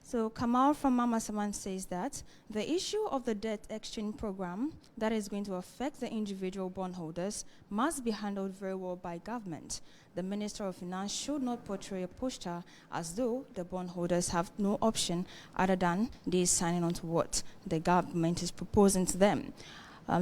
So Kamal from Mama Saman says that the issue of the debt exchange program that is going to affect the individual bondholders must be handled very well by government. The Minister of Finance should not portray a posture as though the bondholders have no option other than they signing on to what the government is proposing to them.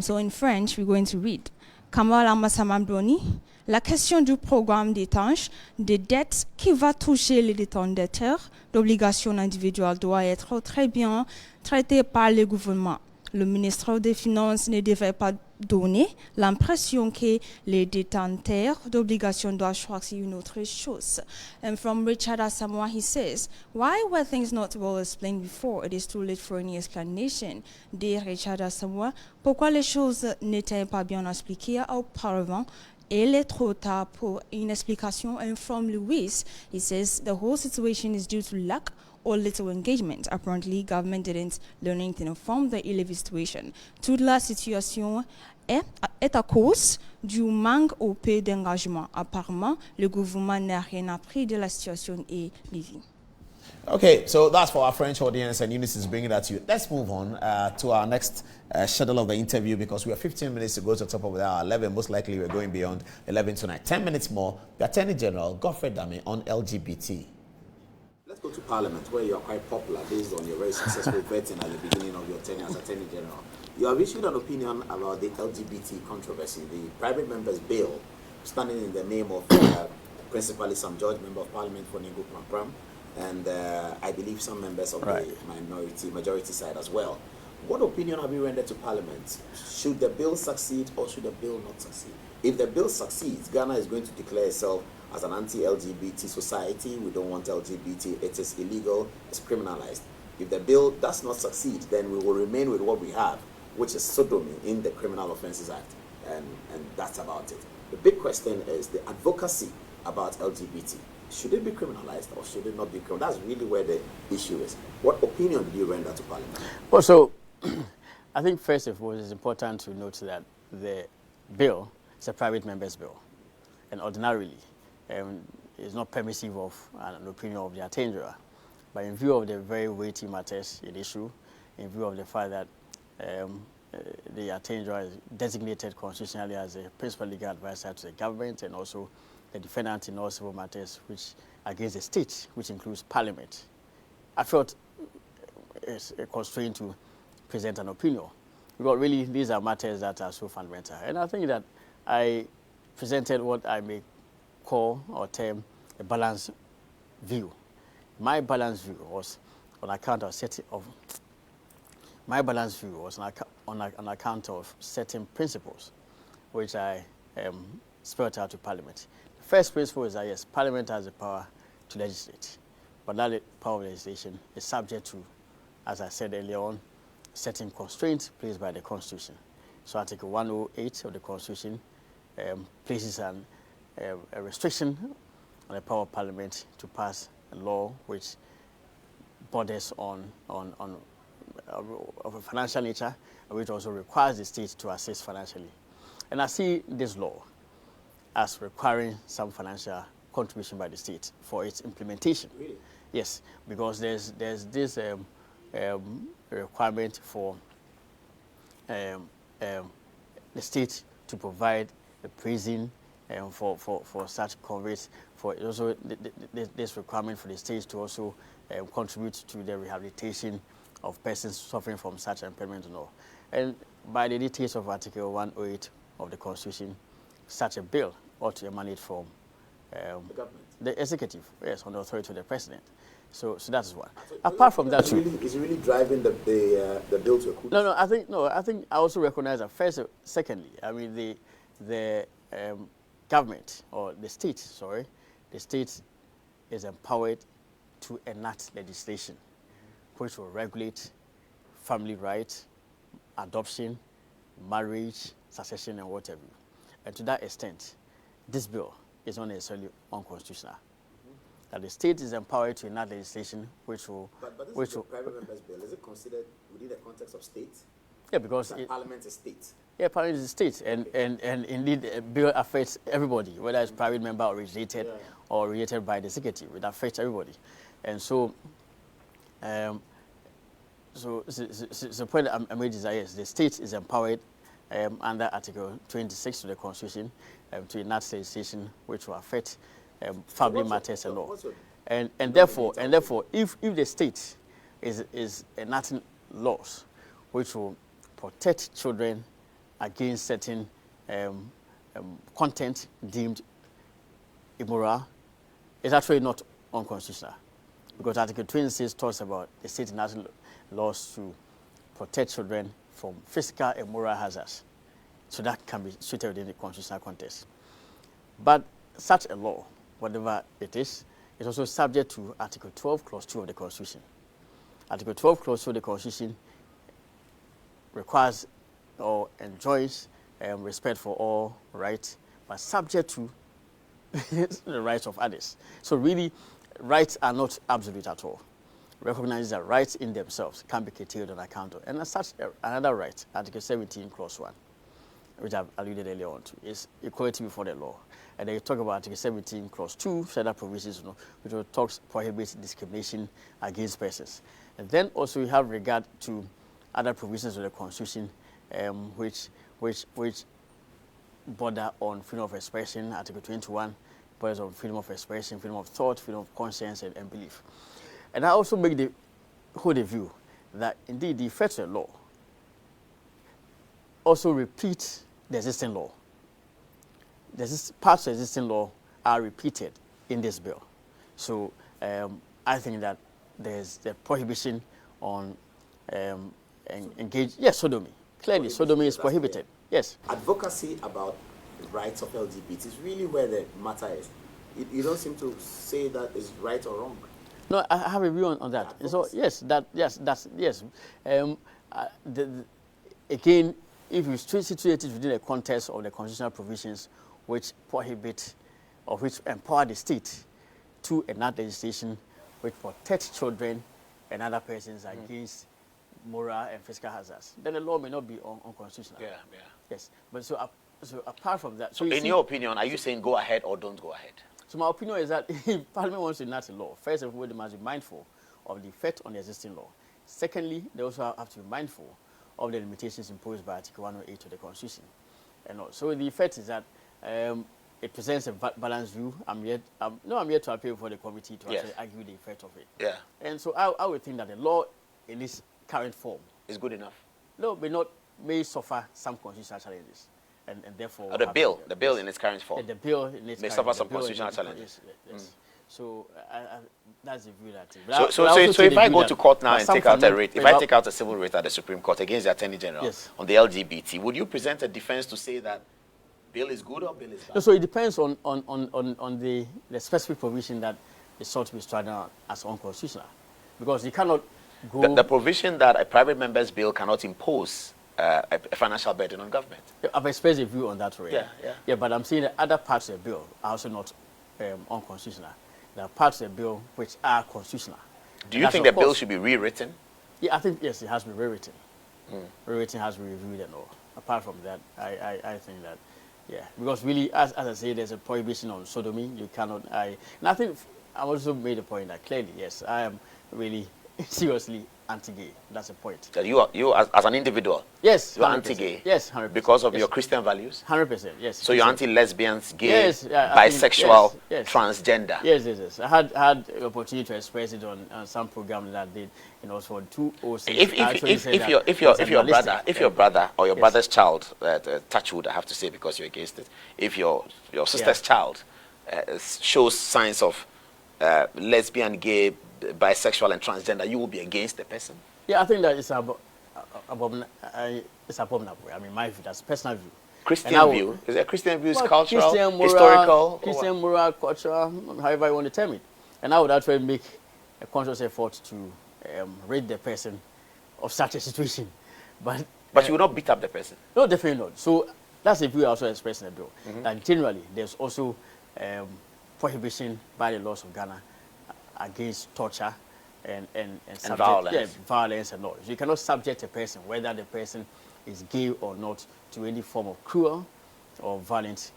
So in French, we're going to read. Kamal Amasaman Broni, la question du programme d'étanche des dettes qui va toucher les détenteurs d'obligations individuelles doit être très bien traitée par le gouvernement. Le ministre des Finances ne devait pas donner l'impression que les détenteurs d'obligations doivent choisir une autre chose. And from Richard Asamoah, he says, why were things not well explained before? It is too late for any explanation. De Richard Asamoah, pourquoi les choses n'étaient pas bien expliquées auparavant? Il est trop tard pour une explication. And from Luis, he says, the whole situation is due to lack or little engagement. Apparently, government didn't learn anything from the illegal situation. Toute la situation est à cause du manque au peu d'engagement. Apparemment, le gouvernement n'a rien appris de la situation et Livy. Okay, so that's for our French audience, and Eunice is bringing that to you. Let's move on to our next schedule of the interview, because we have 15 minutes to go to the top of the hour. 11, most likely we're going beyond 11 tonight. 10 minutes more, the Attorney General, Godfred Dame, on LGBT. Let's go to Parliament, where you're quite popular based on your very successful vetting at the beginning of your tenure as Attorney General. You have issued an opinion about the LGBT controversy, the private member's bill, standing in the name of principally some George Member of Parliament for Ningu Pram, and I believe some members of the majority side as well. What opinion have you rendered to Parliament? Should the bill succeed or should the bill not succeed? If the bill succeeds, Ghana is going to declare itself as an anti-LGBT society. We don't want LGBT. It is illegal. It's criminalized. If the bill does not succeed, then we will remain with what we have, which is sodomy in the Criminal Offences Act. And that's about it. The big question is the advocacy about LGBT. Should it be criminalized or should it not be criminalized? That's really where the issue is. What opinion did you render to Parliament? Well, so I think first of all, it's important to note that the bill it's a private member's bill. And ordinarily, it's not permissive of an opinion of the Otchere. But in view of the very weighty matters at issue, in view of the fact that the Otchere is designated constitutionally as a principal legal advisor to the government and also the defendant in all civil matters which against the state, which includes Parliament, I felt it's constrained to present an opinion. Because really, these are matters that are so fundamental. And I think that I presented what I may call or term a balanced view. My balanced view was on account of on account of certain principles which I spelled out to Parliament. The first principle is that yes, Parliament has the power to legislate, but that power of legislation is subject to, as I said earlier on, certain constraints placed by the Constitution. So Article 108 of the Constitution places a restriction on the power of Parliament to pass a law which borders on of a financial nature, which also requires the state to assist financially. And I see this law as requiring some financial contribution by the state for its implementation. Really? Yes, because there's this requirement for the state to provide the prison for such convicts, for also this requirement for the state to also contribute to the rehabilitation of persons suffering from such impairment and all. And by the dictates of Article 108 of the Constitution, such a bill ought to emanate from the executive, yes, on the authority of the president. So that is one. So apart from that, is it really driving the bill to a coup? No. I think I also recognize that first. Secondly, I mean the government or the state. Sorry, the state is empowered to enact legislation which will regulate family rights, adoption, marriage, succession, and whatever. And to that extent, this bill is not necessarily unconstitutional. That the state is empowered to enact legislation which will... But this is a private member's bill. Is it considered within the context of state? Yeah, because... Parliament is state. Yeah, Parliament is a state. And indeed, a bill affects everybody, whether it's private member or originated by the executive. It affects everybody. And so... the point I made is that, yes, the state is empowered under Article 26 of the Constitution to enact legislation which will affect family matters and law. And therefore, if the state is enacting laws which will protect children against certain content deemed immoral, it's actually not unconstitutional. Because Article 26 talks about the state enacting laws to protect children from physical and moral hazards. So that can be suited within the constitutional context. But such a law, whatever it is also subject to Article 12, Clause 2 of the Constitution. Article 12, Clause 2 of the Constitution requires or enjoys respect for all rights, but subject to the rights of others. So really, rights are not absolute at all. Recognizes that rights in themselves can be curtailed on account of. And as such, another right, Article 17, Clause 1, which I've alluded earlier on to, is equality before the law. And then you talk about Article 17, Clause 2, further provisions, which prohibits discrimination against persons. And then also you have regard to other provisions of the Constitution, which border on freedom of expression. Article 21 borders on freedom of expression, freedom of thought, freedom of conscience, and belief. And I also hold the view that indeed the effects of the law also repeat the existing law. Parts of the existing law are repeated in this bill. So I think that there's the prohibition on sodomy. Clearly, sodomy is prohibited. Yes. Advocacy about the rights of LGBT is really where the matter is. You don't seem to say that is right or wrong. No, I have a view on that. So yes. Again, if you situate it within the context of the constitutional provisions which prohibit or which empower the state to enact legislation which protects children and other persons against moral and physical hazards, then the law may not be unconstitutional. Yeah. Yes, but so So apart from that, So in your opinion, are you saying go ahead or don't go ahead? So my opinion is that if Parliament wants to enact a law, first of all, they must be mindful of the effect on the existing law. Secondly, they also have to be mindful of the limitations imposed by Article 108 of the Constitution. And so the effect is that it presents a balanced view. I'm yet to appeal for the committee to actually argue the effect of it. Yeah. And so I would think that the law in its current form is good enough. No, may suffer some constitutional challenges. And therefore, the bill in its current form. The bill in its may suffer some constitutional challenges. Yes. So that's the view that. So if I go to court now and take out a writ, if I take out a civil writ at the Supreme Court against the Attorney General on the LGBT, would you present a defense to say that bill is good or bill is bad? No, so it depends on the specific provision that is sought to be struck down as unconstitutional, because you cannot go the provision that a private member's bill cannot impose a financial burden on government. I've expressed a view on that already. Yeah, but I'm saying that other parts of the bill are also not unconstitutional. There are parts of the bill which are constitutional. Do you think the bill should be rewritten? Yeah, I think, yes, it has to be rewritten. Rewritten has to be reviewed and all. Apart from that, I think that, because really, as I say, there's a prohibition on sodomy. You cannot, and I think I also made a point that clearly, yes, I am really seriously anti-gay. That's the point. That you as an individual, yes, you're anti-gay. Yes, 100%. Because of your Christian values. 100%. Yes. So you're anti-lesbians, gay, yes, bisexual, transgender. Yes. I had the opportunity to express it on some program that I did in Oxford 206. If your brother or your brother's child, touch wood, I have to say because you're against it. If your sister's child shows signs of lesbian, gay, bisexual and transgender, you will be against the person? Yeah, I think that it's abominable. I mean, my view, that's personal view. Christian view? Is it Christian view? Is cultural, historical? Christian, moral, cultural, however you want to term it. And I would actually make a conscious effort to rid the person of such a situation. But you will not beat up the person? No, definitely not. So that's the view I also expressed in the bill. And generally, there's also prohibition by the laws of Ghana against torture and violence. Violence and all. So you cannot subject a person, whether the person is gay or not, to any form of cruel or violent.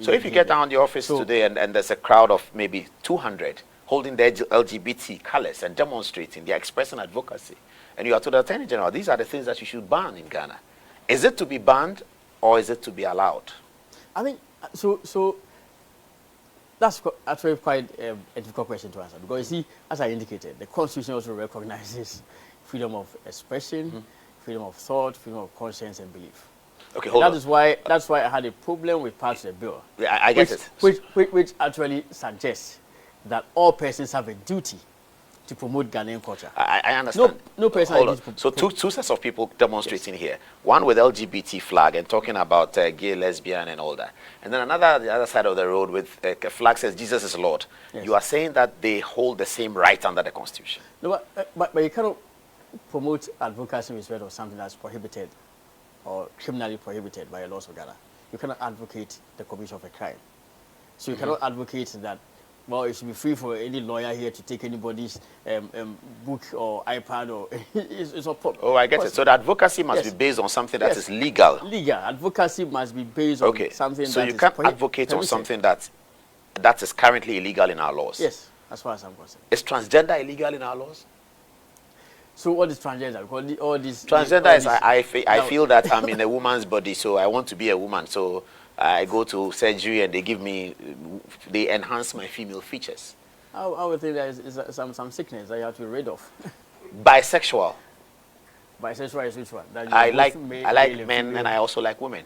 So if you get down the office today and there's a crowd of maybe 200 holding their LGBT colors and demonstrating, they're expressing advocacy, and you are to the Attorney General, these are the things that you should ban in Ghana. Is it to be banned or is it to be allowed? I think, so that's actually quite a difficult question to answer, because you see, as I indicated, the Constitution also recognizes freedom of expression, freedom of thought, freedom of conscience and belief. Okay, hold on. That's why I had a problem with parts of the bill. Yeah, I get it. Which actually suggests that all persons have a duty to promote Ghanaian culture. I understand. No person. Hold on. So two sets of people demonstrating here. One with LGBT flag and talking about gay, lesbian, and all that. And then another, the other side of the road with a flag says Jesus is Lord. Yes. You are saying that they hold the same right under the Constitution. No, but you cannot promote advocacy in respect of something that's prohibited or criminally prohibited by the laws of Ghana. You cannot advocate the commission of a crime. So you cannot advocate that, well, it should be free for any lawyer here to take anybody's book or iPad or it's not possible. Oh, I get it. So the advocacy must be based on something that is legal. Legal. Advocacy must be based on something so that you is can't advocate on something that is currently illegal in our laws. Yes, as far as I'm concerned. Is transgender illegal in our laws? So what is transgender? Because all this transgender is I feel that I'm in a woman's body, so I want to be a woman. So I go to surgery and they enhance my female features. I would think there is some sickness that you have to be rid of. Bisexual. Bisexual is which one? I like men and I also like women.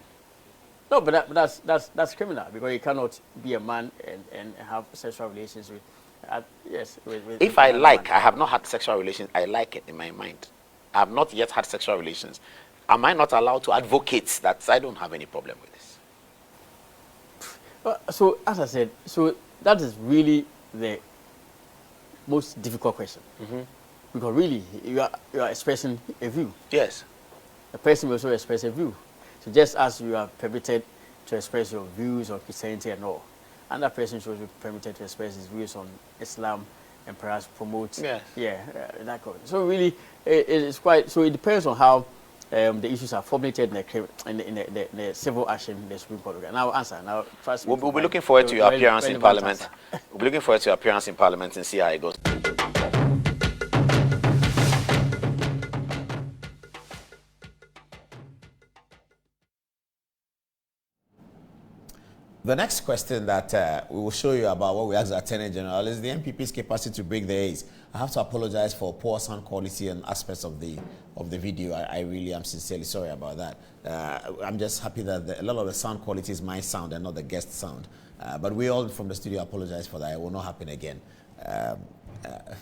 No, but that's criminal, because you cannot be a man and have sexual relations with. If I like, I have not had sexual relations, I like it in my mind. I have not yet had sexual relations. Am I not allowed to advocate that I don't have any problem with this? So, as I said, so that is really the most difficult question. Because really, you are expressing a view. Yes. The person will also express a view. So just as you are permitted to express your views on Christianity and all, another person should be permitted to express his views on Islam and perhaps promote that kind of thing. So really, it is quite, so it depends on how the issues are formulated in the civil action in the Supreme Court. And I will answer. Now, trust me. We'll be looking forward to your appearance in Parliament. We'll be looking forward to your appearance in Parliament and see how it goes. The next question that we will show you about what we asked the Attorney General is the MPP's capacity to break the haze. I have to apologize for poor sound quality and aspects of the video. I really am sincerely sorry about that. I'm just happy that a lot of the sound quality is my sound and not the guest sound. But we all from the studio apologize for that. It will not happen again.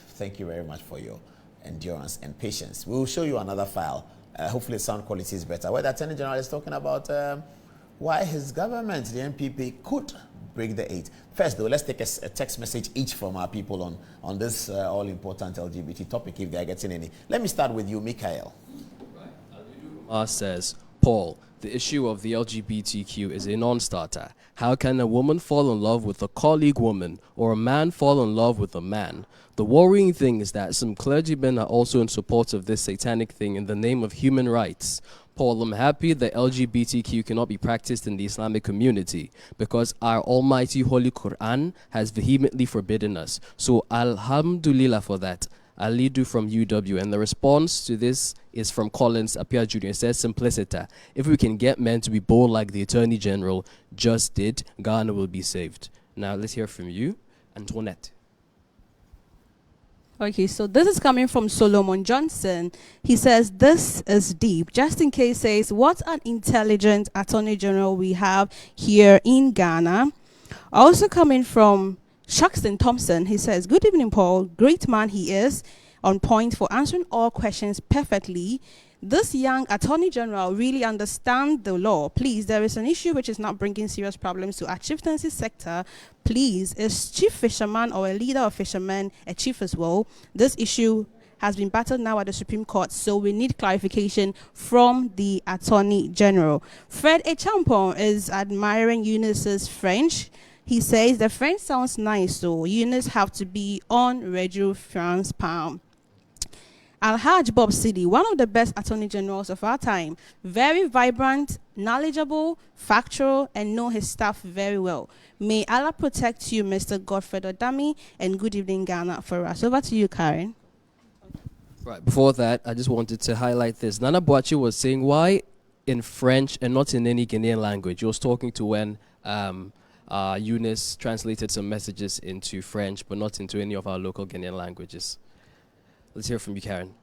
Thank you very much for your endurance and patience. We will show you another file. Hopefully the sound quality is better, where the Attorney General is talking about why his government, the MPP, could break the haze. First, though, let's take a text message each from our people on this all-important LGBT topic, if they are getting any. Let me start with you, Mikhail. Says, Paul, the issue of the LGBTQ is a non-starter. How can a woman fall in love with a colleague woman or a man fall in love with a man? The worrying thing is that some clergymen are also in support of this satanic thing in the name of human rights. Paul, I'm happy that LGBTQ cannot be practiced in the Islamic community because our almighty Holy Quran has vehemently forbidden us. So alhamdulillah for that. Alidu from UW, and the response to this is from Collins Apia Jr. It says, simpliciter. If we can get men to be bold like the Attorney General just did, Ghana will be saved. Now let's hear from you, Antoinette. Okay, so this is coming from Solomon Johnson. He says, this is deep. Just in case says, what an intelligent Attorney General we have here in Ghana. Also coming from Shaxton Thompson, he says, good evening, Paul. Great man he is, on point for answering all questions perfectly. This young Attorney General really understands the law. Please, there is an issue which is not bringing serious problems to our chieftaincy sector. Please, is chief fisherman or a leader of fishermen a chief as well? This issue has been battled now at the Supreme Court, so we need clarification from the Attorney General. Fred Echampon is admiring Eunice's French. He says the French sounds nice, so Eunice have to be on Radio France Palm. Alhaj Bob Sidi, one of the best attorney generals of our time, very vibrant, knowledgeable, factual, and know his staff very well. May Allah protect you, Mr. Godfred Odami, and good evening, Ghana, for us. Over to you, Karen. Right, before that, I just wanted to highlight this. Nana Boachi was saying, why in French and not in any Ghanaian language? He was talking to when Eunice translated some messages into French, but not into any of our local Ghanaian languages. Let's hear from you, Karen.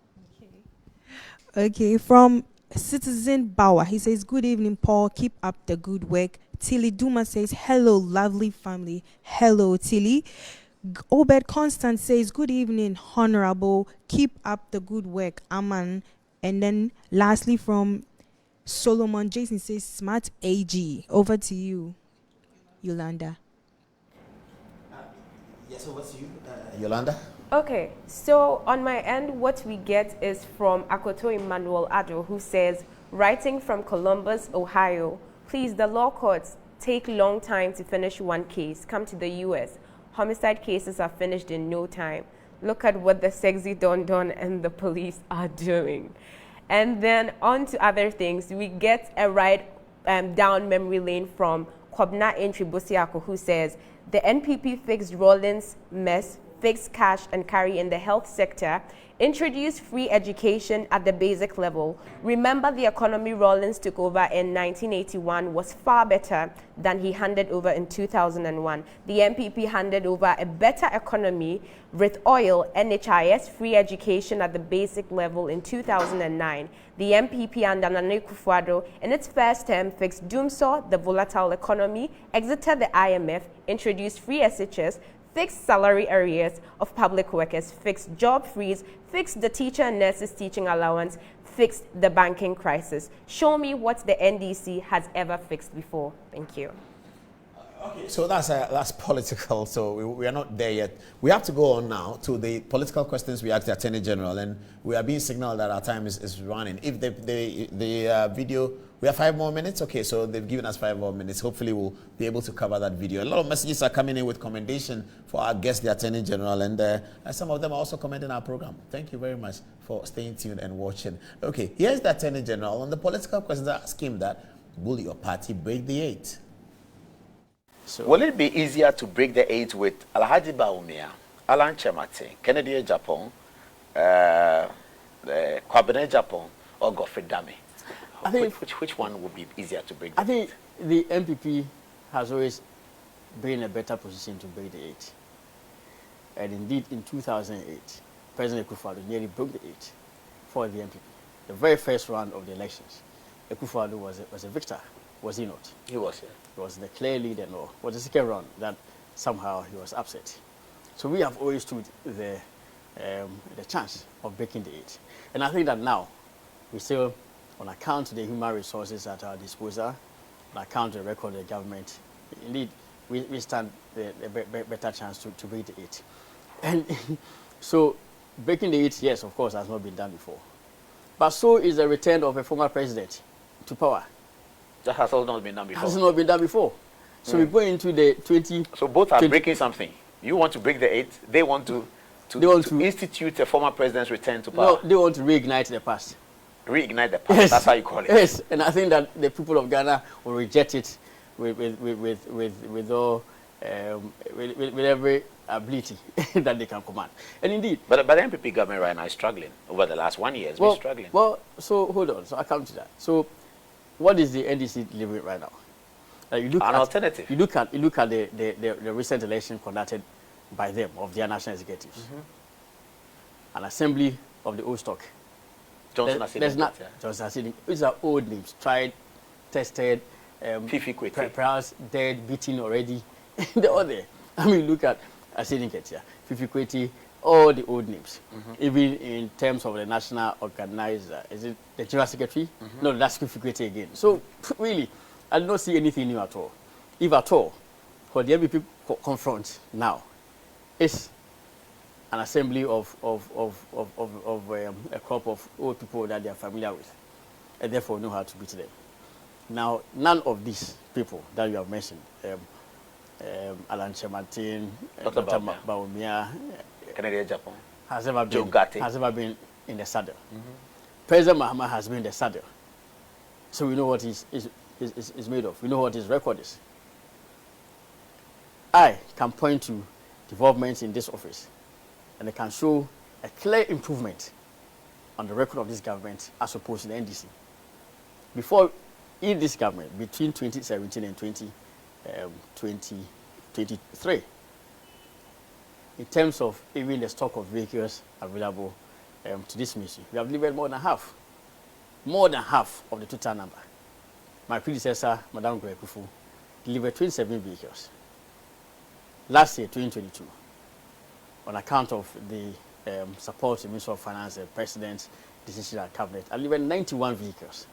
Okay, from Citizen Bauer, he says, good evening, Paul. Keep up the good work. Tilly Duma says, hello, lovely family. Hello, Tilly. Obed Constant says, good evening, honorable. Keep up the good work. Aman. And then lastly from Solomon Jason says, smart AG. Over to you, Yolanda. Yes, over to you, Yolanda. Okay, so on my end, what we get is from Akoto Emmanuel Ado, who says, writing from Columbus, Ohio, please, the law courts take long time to finish one case. Come to the U.S. Homicide cases are finished in no time. Look at what the sexy Don Don and the police are doing. And then on to other things, we get a ride down memory lane from Kwabna Entry Busiako, who says, the NPP fixed Rollins mess, fixed cash and carry in the health sector, introduce free education at the basic level. Remember, the economy Rollins took over in 1981 was far better than he handed over in 2001. The NPP handed over a better economy with oil, NHIS, free education at the basic level in 2009. The NPP under Nana Akufo-Addo in its first term fixed doomsaw the volatile economy, exited the IMF, introduced free SHS, fixed salary areas of public workers, fixed job freeze, fixed the teacher and nurses teaching allowance, fixed the banking crisis. Show me what the NDC has ever fixed before. Thank you. Okay, so that's political, so we are not there yet. We have to go on now to the political questions we asked the Attorney General, and we are being signaled that our time is running. If the video We have 5 more minutes. Okay, so they've given us 5 more minutes. Hopefully, we'll be able to cover that video. A lot of messages are coming in with commendation for our guest, the Attorney General, and some of them are also commenting our program. Thank you very much for staying tuned and watching. Okay, here's the Attorney General on the political questions. I ask him that, will your party break the 8? So, will it be easier to break the 8 with Alhaji Bawumia, Alan Chemate, Kennedy Japan, Kwabene Japan, or Godfred Dame? I think which one would be easier to break? I think the MPP has always been in a better position to break the 8. And indeed, in 2008, President Akufo-Addo nearly broke the 8 for the MPP. The very first round of the elections, Akufo-Addo was a victor, was he not? He was, yeah. He was the clear leader, no. It was the second round that somehow he was upset. So we have always stood the chance of breaking the 8. And I think that now, we still, on account of the human resources at our disposal, on account of the record of the government, indeed, we stand the better chance to break the 8. And so, breaking the 8, yes, of course, has not been done before. But so is the return of a former president to power. That has also not been done before. Has not been done before. So we go into the 20... So both are breaking something. You want to break the 8, they want to institute a former president's return to power. No, they want to reignite the past. Reignite the past, yes. That's how you call it. Yes, and I think that the people of Ghana will reject it with all with every ability that they can command. And indeed, but the MPP government right now is struggling over the last 1 year. It's been struggling. Well, so hold on. So I come to that. So, what is the NDC delivering right now? You look An alternative. You look at the recent election conducted by them of their national executives, an assembly of the old stock. Johnson Asili. These are old names, tried, tested, perhaps dead, beaten already. They're all there. I mean, look at Asili Ketia, Fifi Kweti, all the old names. Even in terms of the national organizer, is it the general secretary? No, that's Fifi Kweti again. So, really, I do not see anything new at all. If at all, what the MPP confront now is an assembly of a crop of old people that they are familiar with, and therefore know how to beat them. Now, none of these people that you have mentioned, Alan Chematin, Dr. Bawumia, Kennedy Japan, has ever been in the saddle. President Mahama has been in the saddle. So we know what is made of. We know what his record is. I can point to developments in this office, and I can show a clear improvement on the record of this government as opposed to the NDC. Before, in this government, between 2017 and 2023, in terms of even the stock of vehicles available to this ministry, we have delivered more than half of the total number. My predecessor, Madam Gwekufu, delivered 27 vehicles. Last year, 2022, on account of the support of the Minister of Finance, the President's decision and Cabinet, I delivered 91 vehicles.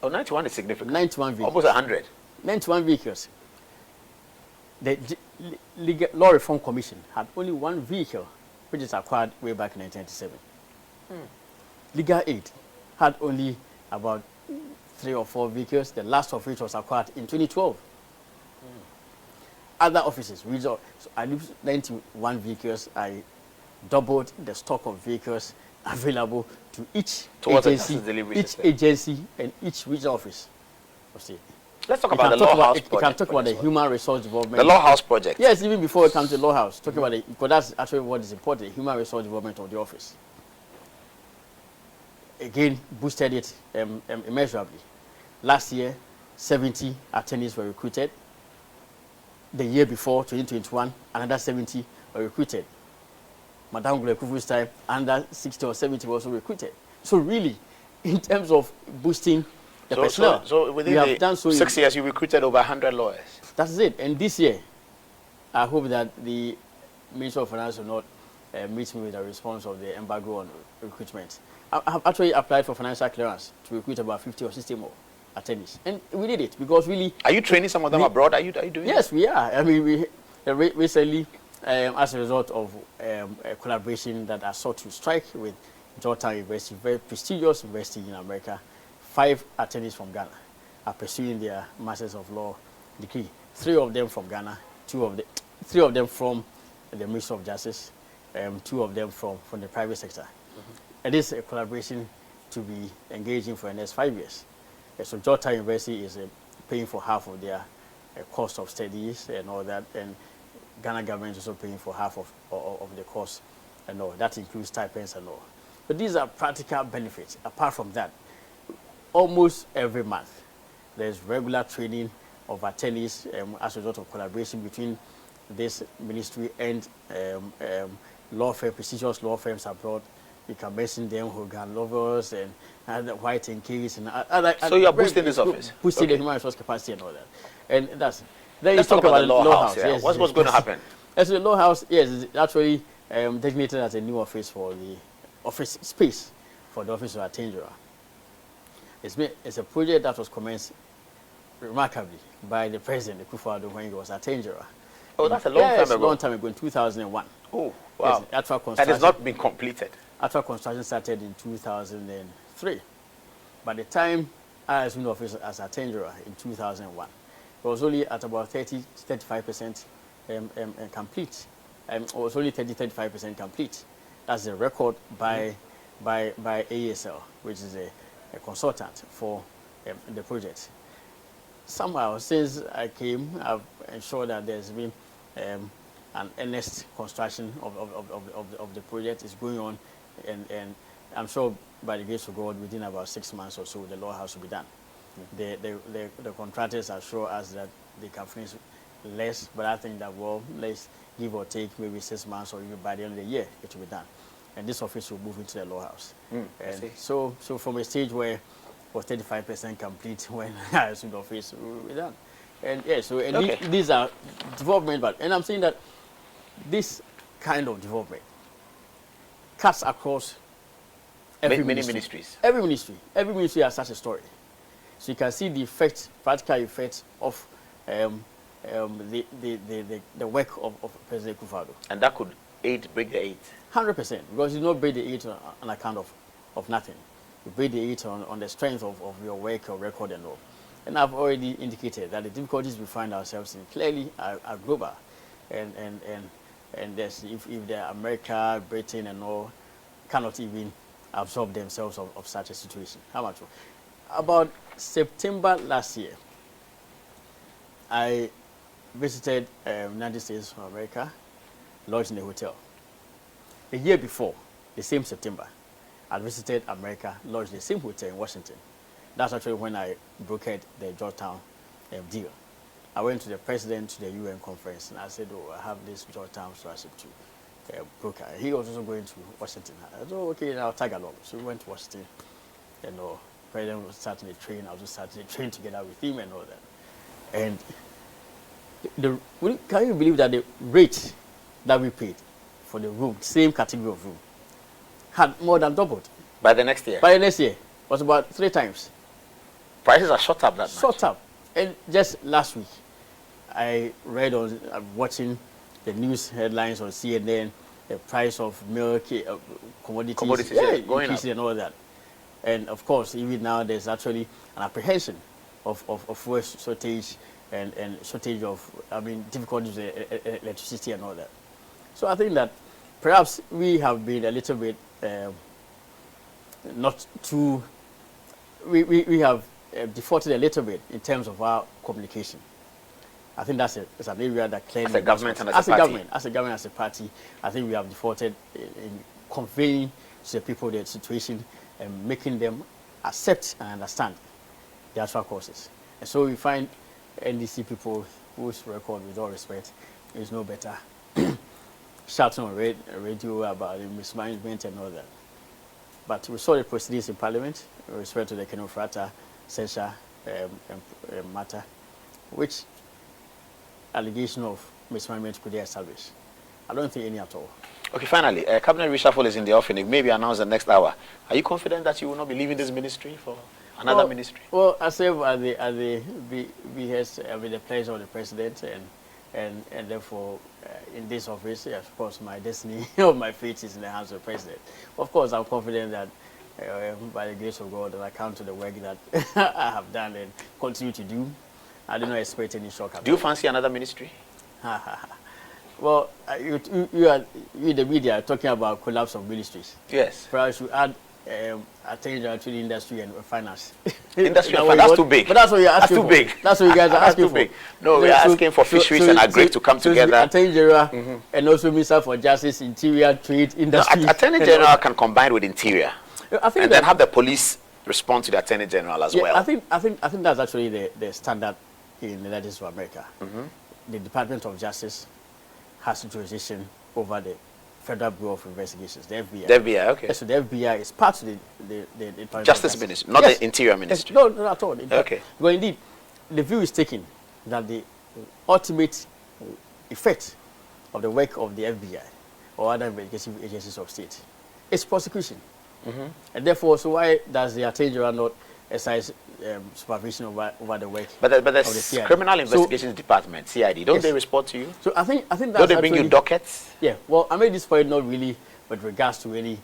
Oh, 91 is significant. 91 vehicles. Almost 100. 91 vehicles. The Law Reform Commission had only one vehicle, which is acquired way back in 1997. Legal Aid had only about 3 or 4 vehicles, the last of which was acquired in 2012. Other offices, so I used 91 vehicles. I doubled the stock of vehicles available to each agency and each regional office. Let's talk about the Law House project. We can talk about the human resource development. The Law House project. Yes, even before we come to the Law House, talking about it, because that's actually what is important, the human resource development of the office. Again, boosted it immeasurably. Last year, 70 attorneys were recruited. The year before, 2021, another 70 were recruited. Madam Gwekufu's time, another 60 or 70 were also recruited. So really, in terms of boosting the personnel, so within the 6 years, you recruited over 100 lawyers. That's it. And this year, I hope that the Minister of Finance will not meet me with a response of the embargo on recruitment. I have actually applied for financial clearance to recruit about 50 or 60 more attorneys. And we did it because really... Are you training some of them abroad? Are you doing Yes, we are. I mean, we recently, as a result of a collaboration that I sought to strike with Georgetown University, very prestigious university in America, 5 attorneys from Ghana are pursuing their Masters of Law degree. 3 of them from Ghana, 3 of them from the Ministry of Justice, 2 of them from the private sector. And this is a collaboration to be engaging for the next 5 years. So Georgetown University is paying for half of their cost of studies and all that, and Ghana government is also paying for half of the cost and all. That includes stipends and all. But these are practical benefits. Apart from that, almost every month, there's regular training of attorneys as a result of collaboration between this ministry and law firm, prestigious law firms abroad. You can mention them, Hogan Lovers and White and Case and other. So you are boosting this office? Boosting the human resource capacity and all that. And that's. Then Let's you talk about the law house. Yeah. Yes, What's going to happen? As the law house, yes, is actually designated as a new office for the office space for the office of Otchere. It's a project that was commenced remarkably by the president, Godfred, when he was at Otchere. Oh, that's a long time ago. A long time ago, in 2001. Oh, wow. Yes, and it's not been completed. Actual construction started in 2003. By the time I assumed office as Otchere in 2001, it was only at about 35% complete. It was only 35% complete. That's a record by ASL, which is a consultant for the project. Somehow, since I came, I've ensured that there's been an earnest construction of the project is going on, and I'm sure by the grace of God, within about 6 months or so, the law house will be done. The contractors assure us that they can finish less, but I think that, well, let's give or take maybe 6 months or even by the end of the year, it will be done. And this office will move into the law house. And so from a stage where it was 35% complete when I assumed office, will be done. And yeah, so these are development, and I'm saying that this kind of development cuts across every ministries. Every ministry has such a story. So you can see the effect, practical effect of the work of President Godfred. And that could break the 8? 100%, because you don't break the 8 on account of nothing. You break the 8 on the strength of your work, your record and all. And I've already indicated that the difficulties we find ourselves in clearly are global. And there's, if the America, Britain and all cannot even absorb themselves of such a situation. How much? About September last year, I visited United States of America, lodged in a hotel. A year before, the same September, I visited America, lodged in the same hotel in Washington. That's actually when I brokered the Georgetown deal. I went to the president to the UN conference and I said, oh, I have this Georgetown scholarship to broker. He was also going to Washington. I said, oh, okay, I'll tag along. So we went to Washington. And the president was starting the train. I was just starting the train together with him and all that. And can you believe that the rate that we paid for the room, same category of room, had more than doubled? By the next year? By the next year. It was about 3 times. Prices are shot up that much? Shot up. And just last week, I'm watching the news headlines on CNN, the price of milk, commodities going up and all that. And of course, even now, there's actually an apprehension of fuel shortage and shortage of, difficulties with electricity and all that. So I think that perhaps we have been a little bit not too, we have defaulted a little bit in terms of our communication. I think it's an area that clearly... As a government and as a government, as a party, I think we have defaulted in conveying to the people the situation and making them accept and understand the actual causes. And so we find NDC people whose record, with all respect, is no better, shouting on radio about mismanagement and all that. But we saw the proceedings in Parliament with respect to the Kenneth Frater censure matter, which allegation of mismanagement could they establish? I don't think any at all. Okay, finally, Cabinet reshuffle is in the offing. Maybe announced the next hour. Are you confident that you will not be leaving this ministry for another ministry? Well, I serve at the behest with the pleasure of the president, and therefore, in this office, of course, my destiny or my fate is in the hands of the president. Of course, I'm confident that by the grace of God, and I count to the work that I have done and continue to do. I do not expect any shock. Do you fancy another ministry? Well, you the media are talking about collapse of ministries. Yes. Perhaps you add attention to the industry and finance. Industry and finance, that's too big. But that's what you're asking for. That's too big. That's what you guys are asking too big. No, we're asking for fisheries and agri to come together. Attorney General and also Minister for Justice, Interior, Trade, Industry. No, Attorney General can combine with Interior. I think and then have the police respond to the Attorney General as well. I think that's actually the standard in the United States of America. The Department of Justice has jurisdiction over the Federal Bureau of Investigations, the FBI. The FBI, okay. So the FBI is part of the Justice Ministry, not the Interior Ministry. No, not at all. Okay. But indeed, the view is taken that the ultimate effect of the work of the FBI or other investigative agencies of state is prosecution. And therefore, so why does the Attorney General not exercise supervision over the work but of the CID? Criminal Investigations Department, CID, don't they respond to you? So I think that's don't they bring you dockets? Yeah, well, I made this point not really with regards to any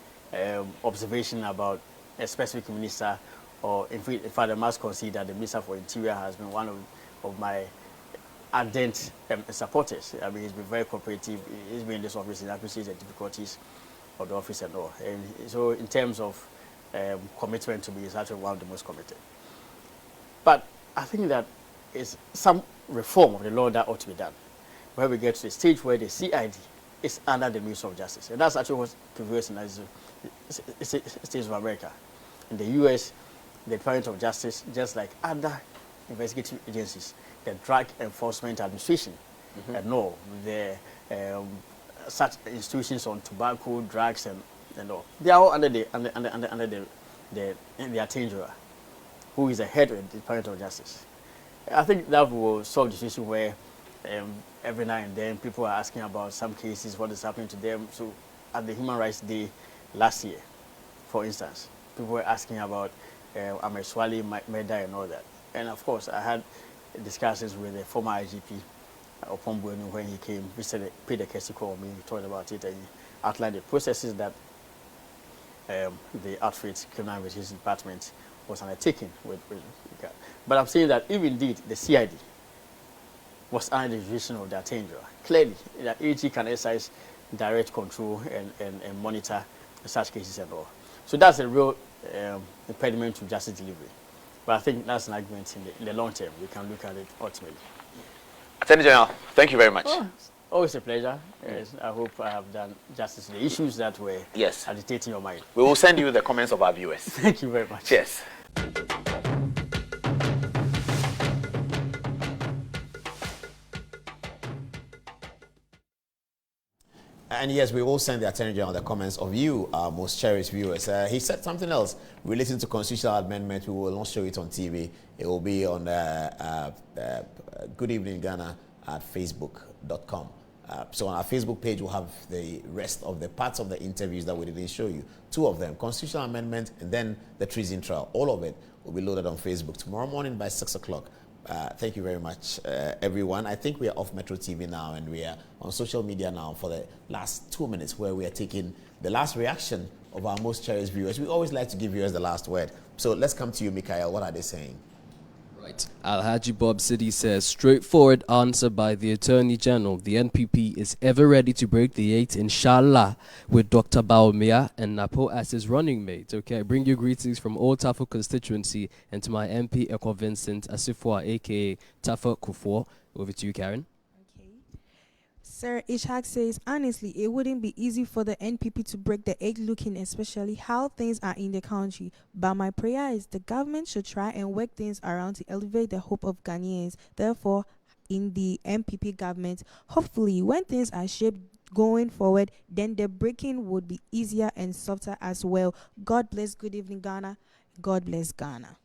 observation about a specific minister, or in fact, I must concede that the Minister for Interior has been one of my ardent supporters. I mean, he's been very cooperative. He's been in this office and appreciates the difficulties of the office and all. And so in terms of commitment to me, he's actually one of the most committed. But I think that is some reform of the law that ought to be done, where we get to the stage where the CID is under the Ministry of Justice. And that's actually what prevails in the States of America. In the U.S., the Department of Justice, just like other investigative agencies, the Drug Enforcement Administration, and all, the such institutions on tobacco, drugs, and all, they are all under the Attorney General, who is the head of the Department of Justice. I think that will solve the situation where every now and then people are asking about some cases, what is happening to them. So at the Human Rights Day last year, for instance, people were asking about Ameswali murder and all that. And of course, I had discussions with the former IGP, Opon Bueno, when he came, paid a case call me, he talked about it, and he outlined the processes that the outfit criminal investigation department was undertaking with. But I'm saying that if indeed the CID was under the jurisdiction of the Attorney General, clearly that AG can exercise direct control and monitor such cases and all. So that's a real impediment to justice delivery. But I think that's an argument in the long term. We can look at it ultimately. Attorney General, thank you very much. Oh, always a pleasure. Yes, I hope I have done justice to the issues that were agitating your mind. We will send you the comments of our viewers. Thank you very much. Yes. And yes, we will send the Attorney General the comments of you, our most cherished viewers. He said something else relating to constitutional amendment. We will not show it on TV. It will be on Good Evening Ghana at facebook.com. So on our Facebook page, we'll have the rest of the parts of the interviews that we didn't show you. Two of them, constitutional amendment and then the treason trial. All of it will be loaded on Facebook tomorrow morning by 6 o'clock. Thank you very much, everyone. I think we are off Metro TV now, and we are on social media now for the last 2 minutes, where we are taking the last reaction of our most cherished viewers. We always like to give viewers the last word. So let's come to you, Mikael. What are they saying? Right. Alhaji Bob City says, straightforward answer by the Attorney General. The NPP is ever ready to break the 8, inshallah, with Dr. Baumia and Napo as his running mate. Okay, I bring you greetings from Old Tafo constituency and to my MP, Eko Vincent Asifwa, a.k.a. Tafo Kufuor. Over to you, Karen. Sir Ishak says, honestly, it wouldn't be easy for the NPP to break the 8, looking especially how things are in the country. But my prayer is the government should try and work things around to elevate the hope of Ghanaians. Therefore, in the NPP government, hopefully, when things are shaped going forward, then the breaking would be easier and softer as well. God bless. Good evening, Ghana. God bless Ghana.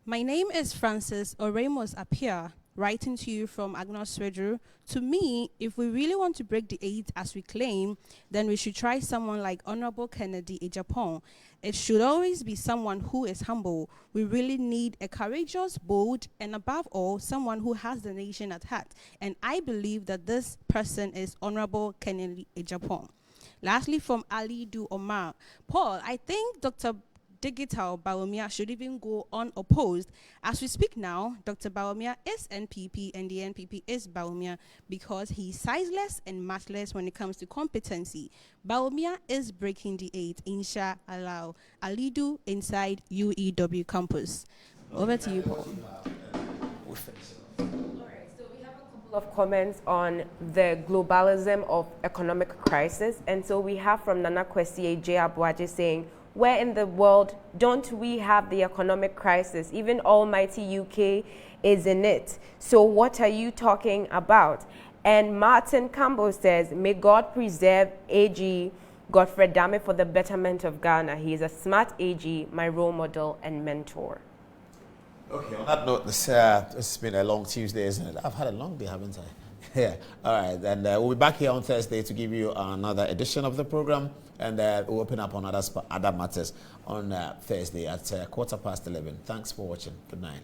My name is Francis Oremos Apia, writing to you from Agnos Redru. To me, if we really want to break the 8 as we claim, then we should try someone like Honorable Kennedy Ejapon. It should always be someone who is humble. We really need a courageous, bold, and above all, someone who has the nation at heart. And I believe that this person is Honorable Kennedy Ejapon. Lastly, from Ali Du Omar. Paul, I think Dr. Digital Bawumia should even go unopposed. As we speak now, Dr. Bawumia is NPP and the NPP is Bawumia because he's sizeless and matchless when it comes to competency. Bawumia is breaking the 8, inshallah. Alidu inside UEW campus. Over to you, Paul. Of comments on the globalism of economic crisis, and so we have from Nana Kwesi J. Abuaje saying, where in the world don't we have the economic crisis? Even almighty UK is in it. So what are you talking about? And Martin Campbell says, may God preserve AG Godfred Dame for the betterment of Ghana. He is a smart AG, my role model and mentor. Okay, on that note, this has been a long Tuesday, isn't it? I've had a long day, haven't I? Yeah. All right, and we'll be back here on Thursday to give you another edition of the program, and we'll open up on other matters on Thursday at 11:15. Thanks for watching. Good night.